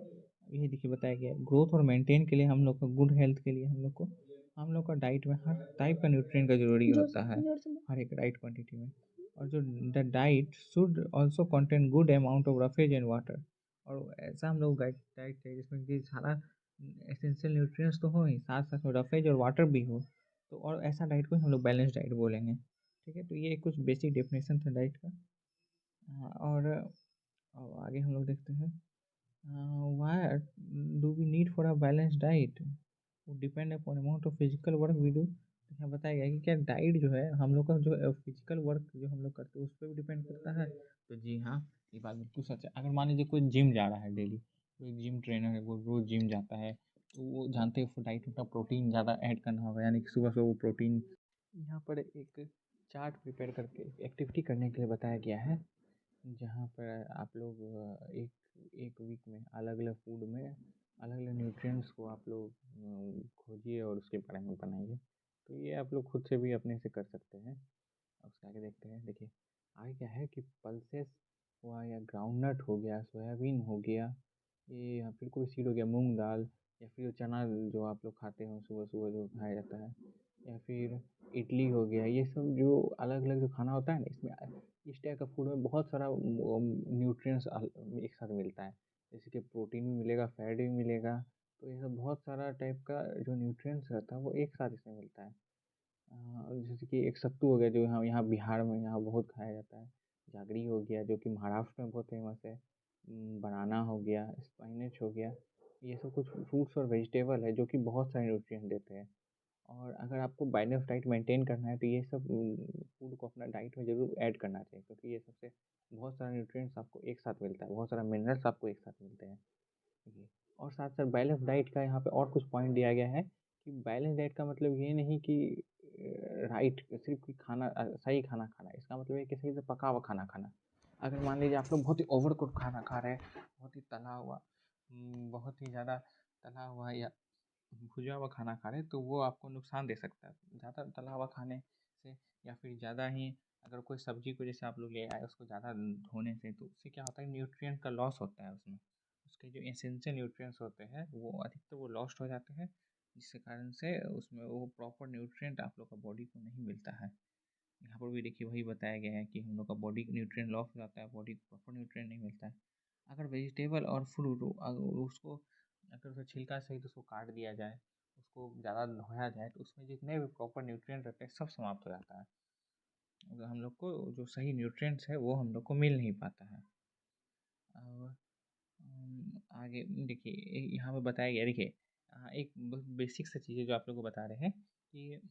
यही देखिए बताया गया है। ग्रोथ और मेंटेन के लिए हम लोग को, गुड हेल्थ के लिए हम लोग का डाइट में हर टाइप का न्यूट्रिएंट का जरूरी होता है, हर एक राइट क्वांटिटी में। और जो the diet should also contain good amount of roughage and water. और ऐसा हम लोग डाइट चाहिए जिसमें कि सारा एसेंशियल न्यूट्रिएंट्स तो हो ही, साथ साथ में रफेज और वाटर भी हो, तो और ऐसा डाइट को हम लोग बैलेंस डाइट बोलेंगे। ठीक है, तो ये कुछ बेसिक डेफिनेशन था डाइट का। हाँ, और आगे हम लोग देखते हैं why do we need for a balance diet, वो depend upon amount of physical work we do. तो यहाँ बताया गया है कि क्या डाइट जो है हम लोग का जो फिजिकल वर्क जो हम लोग करते हैं उस पर भी डिपेंड करता है। तो जी हाँ, ये बात बिल्कुल सच है। अगर मान लीजिए कोई जिम जा रहा है डेली, कोई जिम ट्रेनर है वो रोज जिम जाता है, तो वो जानते हैं उसको डाइट में प्रोटीन ज़्यादा ऐड करना होगा, यानी कि सुबह सुबह वो प्रोटीन। यहाँ पर एक चार्ट प्रिपेयर करके एक्टिविटी करने के लिए बताया गया है, जहाँ पर आप लोग एक एक वीक में अलग अलग फूड में अलग अलग न्यूट्रिएंट्स को आप लोग खोजिए और उसके बारे में बनाइए। तो ये आप लोग खुद से भी अपने से कर सकते हैं। अब उसके आगे देखते हैं। देखिए आगे क्या है कि पल्सेस हुआ या ग्राउंडनट हो गया, सोयाबीन हो गया, ये या फिर कोई सीड हो गया, मूंग दाल, या फिर चना जो आप लोग खाते हो सुबह सुबह जो खाया जाता है, या फिर इडली हो गया, ये सब जो अलग अलग जो खाना होता है ना, इसमें इस टाइप का फूड में बहुत सारा न्यूट्रिएंट्स एक साथ मिलता है। जैसे कि प्रोटीन भी मिलेगा, फैट भी मिलेगा। तो ये सब बहुत सारा टाइप का जो न्यूट्रिएंट्स रहता है वो एक साथ इसमें मिलता है। जैसे कि एक सत्तू हो गया जो यहाँ यहाँ बिहार में यहाँ बहुत खाया जाता है। जागरी हो गया जो कि महाराष्ट्र में बहुत फेमस है। बनाना हो गया, स्पाइनच हो गया। ये सब कुछ फ्रूट्स और वेजिटेबल है जो कि बहुत सारे न्यूट्रिएंट देते हैं। और अगर आपको बैलेंस डाइट मेंटेन करना है तो ये सब फूड को अपना डाइट में ज़रूर ऐड करना चाहिए, क्योंकि ये सबसे बहुत सारा न्यूट्रिएंट्स आपको एक साथ मिलता है, बहुत सारा मिनरल्स आपको एक साथ मिलते हैं। जी। और साथ साथ बैलेंस डाइट का यहाँ पे और कुछ पॉइंट दिया गया है कि बैलेंस डाइट का मतलब ये नहीं कि राइट सिर्फ कि खाना सही खाना खाना, इसका मतलब है कि सही से पका हुआ खाना खाना। अगर मान लीजिए आप लोग बहुत ही ओवर कुक खाना खा रहे हैं, बहुत ही तला हुआ, बहुत ही ज़्यादा तला हुआ या भुजा हुआ खाना खा रहे हैं, तो वो आपको नुकसान दे सकता है ज़्यादा तला हुआ खाने से। या फिर ज़्यादा ही अगर कोई सब्जी को जैसे आप लोग ले आए उसको ज़्यादा धोने से, तो उससे क्या होता है न्यूट्रिएंट का लॉस होता है उसमें। उसके जो एसेंशियल न्यूट्रिएंट्स होते हैं वो अधिकतर वो लॉस्ट हो जाते हैं, जिसके कारण से उसमें वो प्रॉपर न्यूट्रिएंट आप लोग का बॉडी को नहीं मिलता है। यहाँ पर भी देखिए वही बताया गया है कि हम लोग का बॉडी न्यूट्रिएंट लॉस हो जाता है, बॉडी को प्रॉपर न्यूट्रिएंट नहीं मिलता है। अगर वेजिटेबल और फ्रूट उसको अगर उसका छिलका सही तो उसको काट दिया जाए, उसको ज़्यादा धोया जाए, तो उसमें जितने भी प्रॉपर न्यूट्रिएंट रहते हैं सब समाप्त हो जाता है। अगर हम लोग को जो सही न्यूट्रिएंट्स है वो हम लोग को मिल नहीं पाता है। और आगे देखिए यहाँ पे बताया गया, देखिए एक बेसिक सा चीज़ है जो आप लोग को बता रहे हैं कि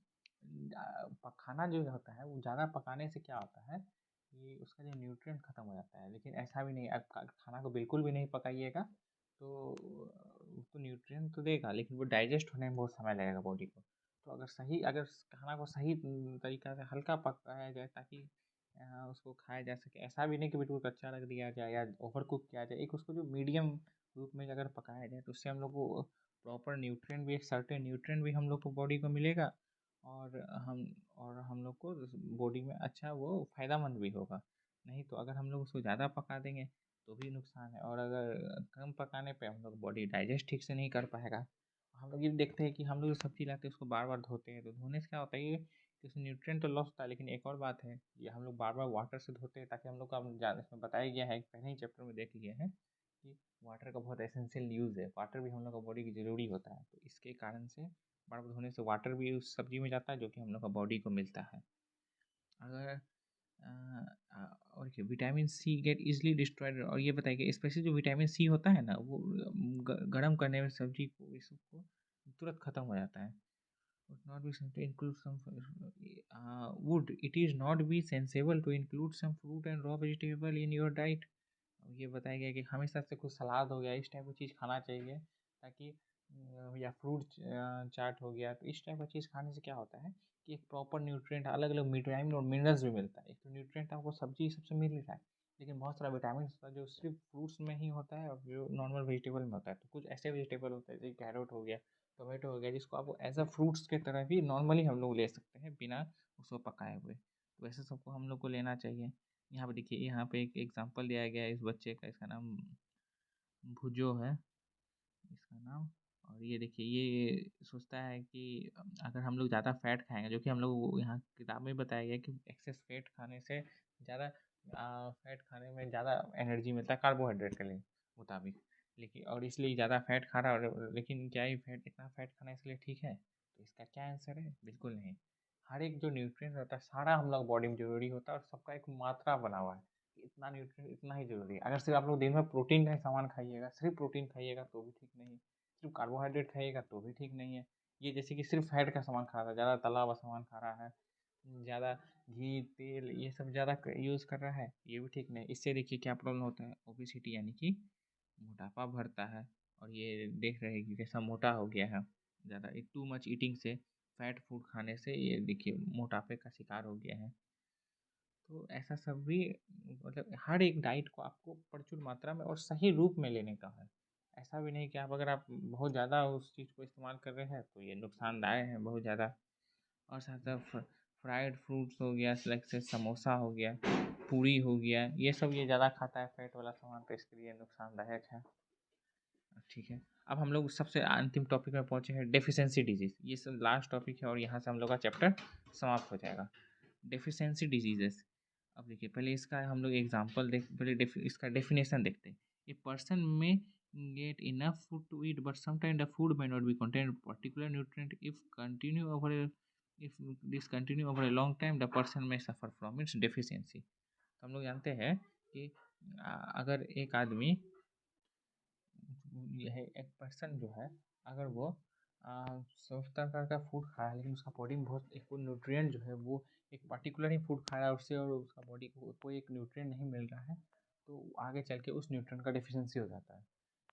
खाना जो होता है वो ज़्यादा पकाने से क्या होता है कि उसका जो न्यूट्रिएंट ख़त्म हो जाता है। लेकिन ऐसा भी नहीं, आप खाना को बिल्कुल भी नहीं पकाइएगा तो न्यूट्रिएंट तो देगा, लेकिन वो डाइजेस्ट होने में बहुत समय लगेगा बॉडी को। तो अगर खाना को सही तरीक़ा से हल्का पकाया जाए ताकि उसको खाया जा सके, ऐसा भी नहीं कि बिल्कुल कच्चा रख दिया जाए या ओवर कुक किया जाए, एक उसको जो मीडियम रूप में अगर पकाया जाए तो उससे हम लोग को प्रॉपर न्यूट्रिएंट भी, एक सर्टेन न्यूट्रिएंट भी हम लोग को बॉडी को मिलेगा। और हम और हम लोग को बॉडी में अच्छा वो फ़ायदेमंद भी होगा। नहीं तो अगर हम लोग उसको ज़्यादा पका देंगे तो भी नुकसान है, और अगर कम पकाने पे हम लोग बॉडी डाइजेस्ट ठीक से नहीं कर पाएगा। हम लोग ये देखते हैं कि हम लोग जो सब्ज़ी लाते हैं उसको बार बार धोते हैं, तो धोने से क्या होता है कि उसमें न्यूट्रिएंट तो लॉस होता है, लेकिन एक और बात है कि हम लोग बार बार वाटर से धोते हैं ताकि हम लोग का ज़्यादा इसमें बताया गया है, पहले ही चैप्टर में देख लिए हैं कि वाटर का बहुत एसेंशियल यूज़ है, वाटर भी हम लोग का बॉडी की ज़रूरी होता है। तो इसके कारण से बार बार धोने से वाटर भी उस सब्जी में जाता है जो कि हम लोग का बॉडी को मिलता है। अगर और क्या vitamin C get easily destroyed, और ये बताइए कि स्पेशली जो विटामिन सी होता है ना वो गर्म करने में सब्जी को इस सबको तुरंत ख़त्म हो जाता है। would not be sensible to include some would it is not be sensible to include some fruit and raw vegetable in your diet। अब ये बताया गया कि हमेशा से कुछ सलाद हो गया इस टाइप की चीज़ खाना चाहिए, ताकि या फ्रूट चाट हो गया, तो इस टाइप का चीज़ खाने से क्या होता है कि एक प्रॉपर न्यूट्रिएंट, अलग अलग विटामिन और मिनरल्स भी मिलता है। एक तो न्यूट्रिएंट आपको सब्जी सबसे मिल रहा है, लेकिन बहुत सारा विटामिन होता है जो सिर्फ फ्रूट्स में ही होता है और जो नॉर्मल वेजिटेबल में होता है। तो कुछ ऐसे वेजिटेबल होते हैं जैसे कैरेट हो गया, टोमेटो हो गया, जिसको आप एज अ फ्रूट्स के तरह भी नॉर्मली हम लोग ले सकते हैं बिना उसको पकाए हुए। तो वैसे सबको हम लोग को लेना चाहिए। यहाँ पे देखिए, यहाँ पे एक एग्जांपल दिया गया है इस बच्चे का, इसका नाम भुजो है इसका नाम। और ये देखिए ये सोचता है कि अगर हम लोग ज़्यादा फैट खाएंगे, जो कि हम लोग यहाँ किताब में बताया गया है कि एक्सेस फैट खाने से ज़्यादा फैट खाने में ज़्यादा एनर्जी मिलता है कार्बोहाइड्रेट के लिए मुताबिक। लेकिन और इसलिए ज़्यादा फैट खा रहा है, और लेकिन क्या ही फैट, इतना फैट खाना इसलिए ठीक है? तो इसका क्या आंसर है? बिल्कुल नहीं। हर एक जो न्यूट्रिएंट होता है सारा हम लोग बॉडी में ज़रूरी होता है, और सबका एक मात्रा बना हुआ है कि इतना न्यूट्रिएंट इतना ही ज़रूरी है। अगर सिर्फ आप लोग दिन में प्रोटीन का ही सामान खाइएगा, सिर्फ प्रोटीन खाइएगा तो भी ठीक नहीं है, सिर्फ कार्बोहाइड्रेट खाइएगा तो भी ठीक नहीं है। ये जैसे कि सिर्फ फैट का सामान खा रहा है, ज़्यादा तला हुआ सामान खा रहा है, ज़्यादा घी तेल ये सब ज़्यादा यूज़ कर रहा है, ये भी ठीक नहीं। इससे देखिए क्या प्रॉब्लम होता है, ओबेसिटी यानी कि मोटापा बढ़ता है। और ये देख रहे हैं कि कैसा मोटा हो गया है, ज़्यादा टू मच ईटिंग से, फैट फूड खाने से ये देखिए मोटापे का शिकार हो गया है। तो ऐसा सब भी मतलब हर एक डाइट को आपको प्रचुर मात्रा में और सही रूप में लेने का है। ऐसा भी नहीं कि अगर आप बहुत ज़्यादा उस चीज़ को इस्तेमाल कर रहे हैं तो ये नुकसानदायक है बहुत ज़्यादा। और साथ साथ फ्राइड फ्रूट्स हो गया, लाइक से समोसा हो गया, पूरी हो गया, ये सब ये ज़्यादा खाता है फैट वाला सामान, तो इसके लिए नुकसानदायक है। ठीक है, अब हम लोग सबसे अंतिम टॉपिक में पहुँचे हैं, डेफिशिएंसी डिजीज़। ये सब लास्ट टॉपिक है और यहाँ से हम लोग का चैप्टर समाप्त हो जाएगा। डेफिशिएंसी डिजीजेस, अब देखिए पहले इसका हम लोग एग्जांपल पहले इसका डेफिनेशन देखते हैं। ए पर्सन में get enough food to eat but sometimes the food may not be contain particular nutrient if this continue over a long time the person may suffer from its deficiency। तो हम लोग जानते हैं कि अगर एक आदमी, यह एक पर्सन जो है, अगर वो सब प्रकार का फूड खा रहा है लेकिन उसका बॉडी में बहुत एक न्यूट्रिएंट जो है वो एक पर्टिकुलर ही फूड खा रहा है उससे, और उसका बॉडी को कोई एक न्यूट्रिएंट नहीं मिल रहा है, तो आगे चल के उस न्यूट्रिएंट का डिफिशियंसी हो जाता है।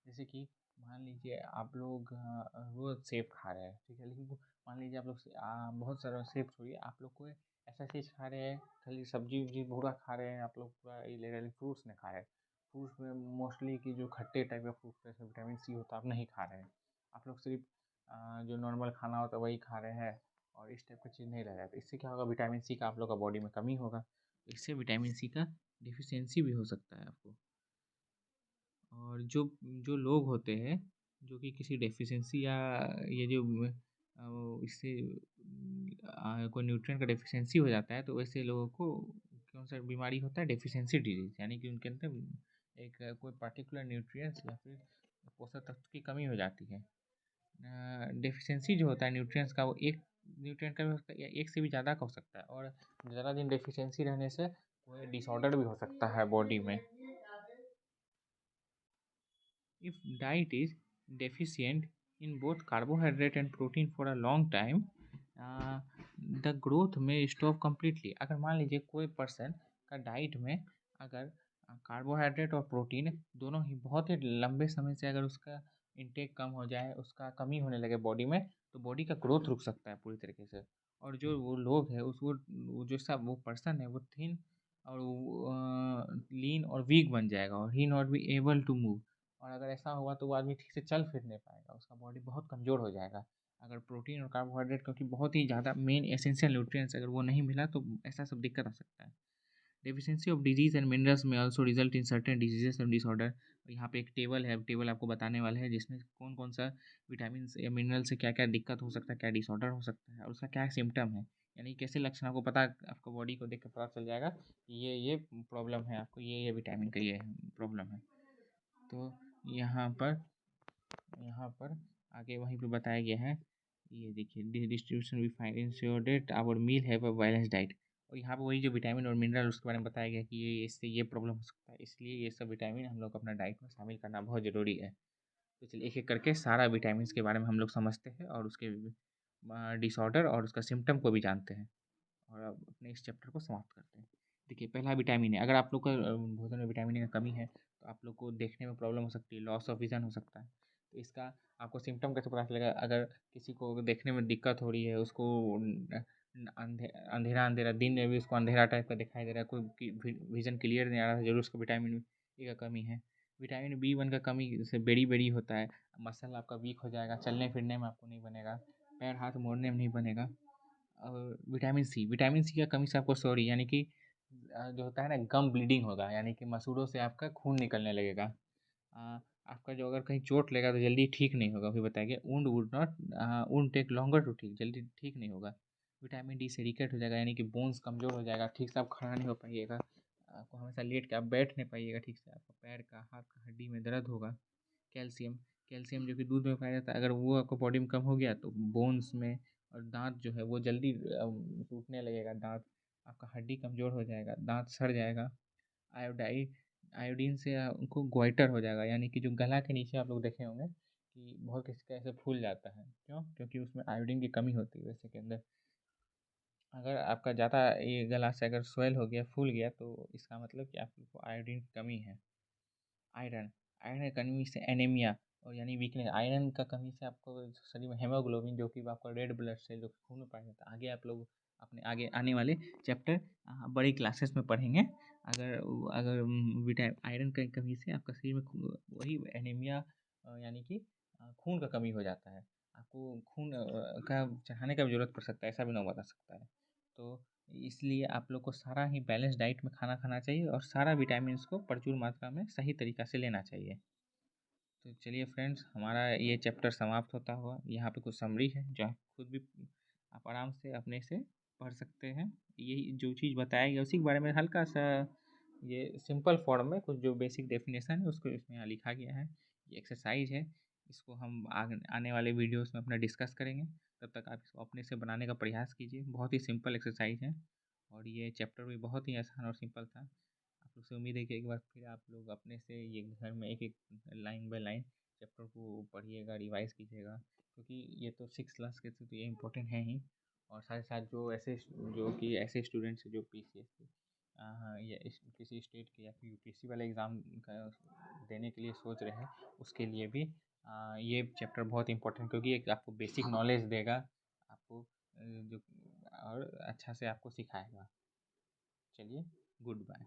जैसे कि मान लीजिए आप लोग रोज़ सेब खा रहे हैं, ठीक है, लेकिन मान लीजिए आप लोग बहुत सारा सेब छोड़िए, आप लोग कोई ऐसा चीज़ खा रहे हैं, खाली सब्जी उब्जी पूरा खा रहे हैं, आप लोग पूरा ये ले रहे हैं, फ्रूट्स नहीं खा रहे हैं। फ्रूट्स में मोस्टली की जो खट्टे टाइप का फ्रूट्स जैसे विटामिन सी होता है आप नहीं खा रहे हैं, आप लोग सिर्फ जो नॉर्मल खाना होता है वही खा रहे हैं और इस टाइप का चीज़ नहीं ले रहे हैं, तो इससे क्या होगा, विटामिन सी का आप लोग का बॉडी में कमी होगा, इससे विटामिन सी का डिफिशियंसी भी हो सकता है आपको। और जो जो लोग होते हैं जो कि किसी डेफिशिएंसी या ये जो इससे कोई न्यूट्रिएंट का डेफिशिएंसी हो जाता है, तो वैसे लोगों को कौन सा बीमारी होता है, डेफिशिएंसी डिजीज, यानी कि उनके अंदर एक कोई पर्टिकुलर न्यूट्रिएंट्स या फिर पोषक तत्व की कमी हो जाती है। डेफिशिएंसी जो होता है न्यूट्रिएंट्स का, वो एक न्यूट्रिएंट का भी हो सकता है या एक से भी ज़्यादा का हो सकता है, और ज़्यादा दिन डेफिशिएंसी रहने से कोई डिसऑर्डर भी हो सकता है बॉडी में। If diet is deficient in both carbohydrate and protein for a long time, uh, the growth may stop completely। अगर मान लीजिए कोई पर्सन का डाइट में अगर कार्बोहाइड्रेट और प्रोटीन दोनों ही बहुत ही लंबे समय से अगर उसका इंटेक कम हो जाए, उसका कमी होने लगे बॉडी में, तो बॉडी का ग्रोथ रुक सकता है पूरी तरीके से। और जो वो लोग हैं वो जो सब वो पर्सन है वो थिन और लीन और वीक बन जाएगा और he not be able to move. और अगर ऐसा हुआ तो वो आदमी ठीक से चल फिर नहीं पाएगा, उसका बॉडी बहुत कमज़ोर हो जाएगा। अगर प्रोटीन और कार्बोहाइड्रेट, क्योंकि बहुत ही ज़्यादा मेन एसेंशियल न्यूट्रिएंट्स, अगर वो नहीं मिला तो ऐसा सब दिक्कत आ सकता है। Deficiency of disease and minerals may also result in certain diseases and disorder. यहाँ पे एक टेबल है, टेबल आपको बताने वाला है जिसमें कौन कौन सा विटामिन या मिनरल से क्या क्या दिक्कत हो सकता है, क्या डिसऑर्डर हो सकता है और उसका क्या सिम्टम है, यानी कैसे लक्षण आपको पता, आपको बॉडी को देख कर पता चल जाएगा कि ये प्रॉब्लम है, आपको ये विटामिन का ये प्रॉब्लम है। तो यहाँ पर आगे वहीं पे बताया गया है, ये देखिए distribution we find ensure that our meal have a balance diet. और यहाँ पे वही जो विटामिन और मिनरल उसके बारे में बताया गया कि ये इससे ये प्रॉब्लम हो सकता है, इसलिए ये सब विटामिन हम लोग अपना डाइट में शामिल करना बहुत ज़रूरी है। तो चलिए एक एक करके सारा विटामिन के बारे में हम लोग समझते हैं और उसके डिसऑर्डर और उसका सिम्टम को भी जानते हैं, और अब अपने इस चैप्टर को समाप्त करते हैं। देखिए पहला विटामिन है, अगर आप लोग का भोजन में विटामिन ए की कमी है तो आप लोग को देखने में प्रॉब्लम हो सकती है, लॉस ऑफ विजन हो सकता है। तो इसका आपको सिम्टम कैसे पता चलेगा, अगर किसी को देखने में दिक्कत हो रही है, उसको अंधेरा अंधेरा दिन में भी उसको अंधेरा टाइप का दिखाई दे रहा है, कोई विजन क्लियर नहीं आ रहा है, जरूर उसको विटामिन ए का कमी है। विटामिन बी 1 का कमी से बेरी बेरी होता है, मसल आपका वीक हो जाएगा, चलने फिरने में आपको नहीं बनेगा, पैर हाथ मोड़ने में नहीं बनेगा। और विटामिन सी का कमी से आपको सॉरी यानी कि जो होता है ना गम ब्लीडिंग होगा, यानी कि मसूड़ों से आपका खून निकलने लगेगा। आपका जो अगर कहीं चोट लगा तो जल्दी ठीक नहीं होगा, फिर बताएंगे वुंड टेक लॉन्गर टू ठीक, जल्दी ठीक नहीं होगा। विटामिन डी से रिकेट हो जाएगा, यानी कि बोन्स कमज़ोर हो जाएगा, ठीक से आप खड़ा नहीं हो पाइएगा, आपको हमेशा लेट के आप बैठ नहीं पाइएगा ठीक से, आपका पैर का हाथ का हड्डी में दर्द होगा। कैल्शियम कैल्शियम जो कि दूध में पाया जाता है, अगर वो आपको बॉडी में कम हो गया तो बोन्स में और दांत जो है वो जल्दी टूटने लगेगा, दांत आपका हड्डी कमज़ोर हो जाएगा, दांत सड़ जाएगा। आयोडाइन आयोडीन से उनको गोइटर हो जाएगा, यानी कि जो गला के नीचे आप लोग देखे होंगे कि बहुत किसी का ऐसे फूल जाता है, क्यों, क्योंकि उसमें आयोडीन की कमी होती है वैसे के अंदर। अगर आपका ज़्यादा ये गला से अगर स्वेल हो गया, फूल गया, तो इसका मतलब कि आपको आयोडीन की कमी है। आयरन आयरन की कमी से एनीमिया और यानी वीकनेस, आयरन का कमी से आपको शरीर में हेमोग्लोबिन जो कि आपका रेड ब्लड सेल जो खून में पाया जाता है, आगे आप लोग अपने आगे आने वाले चैप्टर बड़ी क्लासेस में पढ़ेंगे। अगर अगर आयरन की कमी से आपका शरीर में वही एनीमिया यानी कि खून का कमी हो जाता है, आपको खून का चढ़ाने का भी ज़रूरत पड़ सकता है, ऐसा भी ना बता सकता है। तो इसलिए आप लोग को सारा ही बैलेंस डाइट में खाना खाना चाहिए और सारा विटामिन्स को प्रचुर मात्रा में सही तरीक़ा से लेना चाहिए। तो चलिए फ्रेंड्स, हमारा ये चैप्टर समाप्त होता हुआ, यहाँ पे कुछ समरी है जो आप खुद भी आप आराम से अपने से पढ़ सकते हैं। यही जो चीज़ बताया गया उसी के बारे में हल्का सा ये सिंपल फॉर्म में कुछ जो बेसिक डेफिनेशन है उसको इसमें यहाँ लिखा गया है। ये एक्सरसाइज है, इसको हम आने वाले वीडियोस में अपना डिस्कस करेंगे। तब तक आप इसको अपने से बनाने का प्रयास कीजिए। बहुत ही सिंपल एक्सरसाइज है और ये चैप्टर भी बहुत ही आसान और सिंपल था। आप लोग से उम्मीद है कि एक बार फिर आप लोग अपने से ये घर में एक एक लाइन बाय लाइन चैप्टर को पढ़िएगा, रिवाइज कीजिएगा, क्योंकि ये तो 6 क्लास के थे तो ये इम्पोर्टेंट है ही। और साथ ही साथ जो कि ऐसे स्टूडेंट्स जो PCSC या किसी स्टेट के या फिर UPSC वाले एग्ज़ाम का देने के लिए सोच रहे हैं, उसके लिए भी ये चैप्टर बहुत इंपॉर्टेंट, क्योंकि एक आपको बेसिक नॉलेज देगा, आपको जो और अच्छा से आपको सिखाएगा। चलिए, गुड बाय।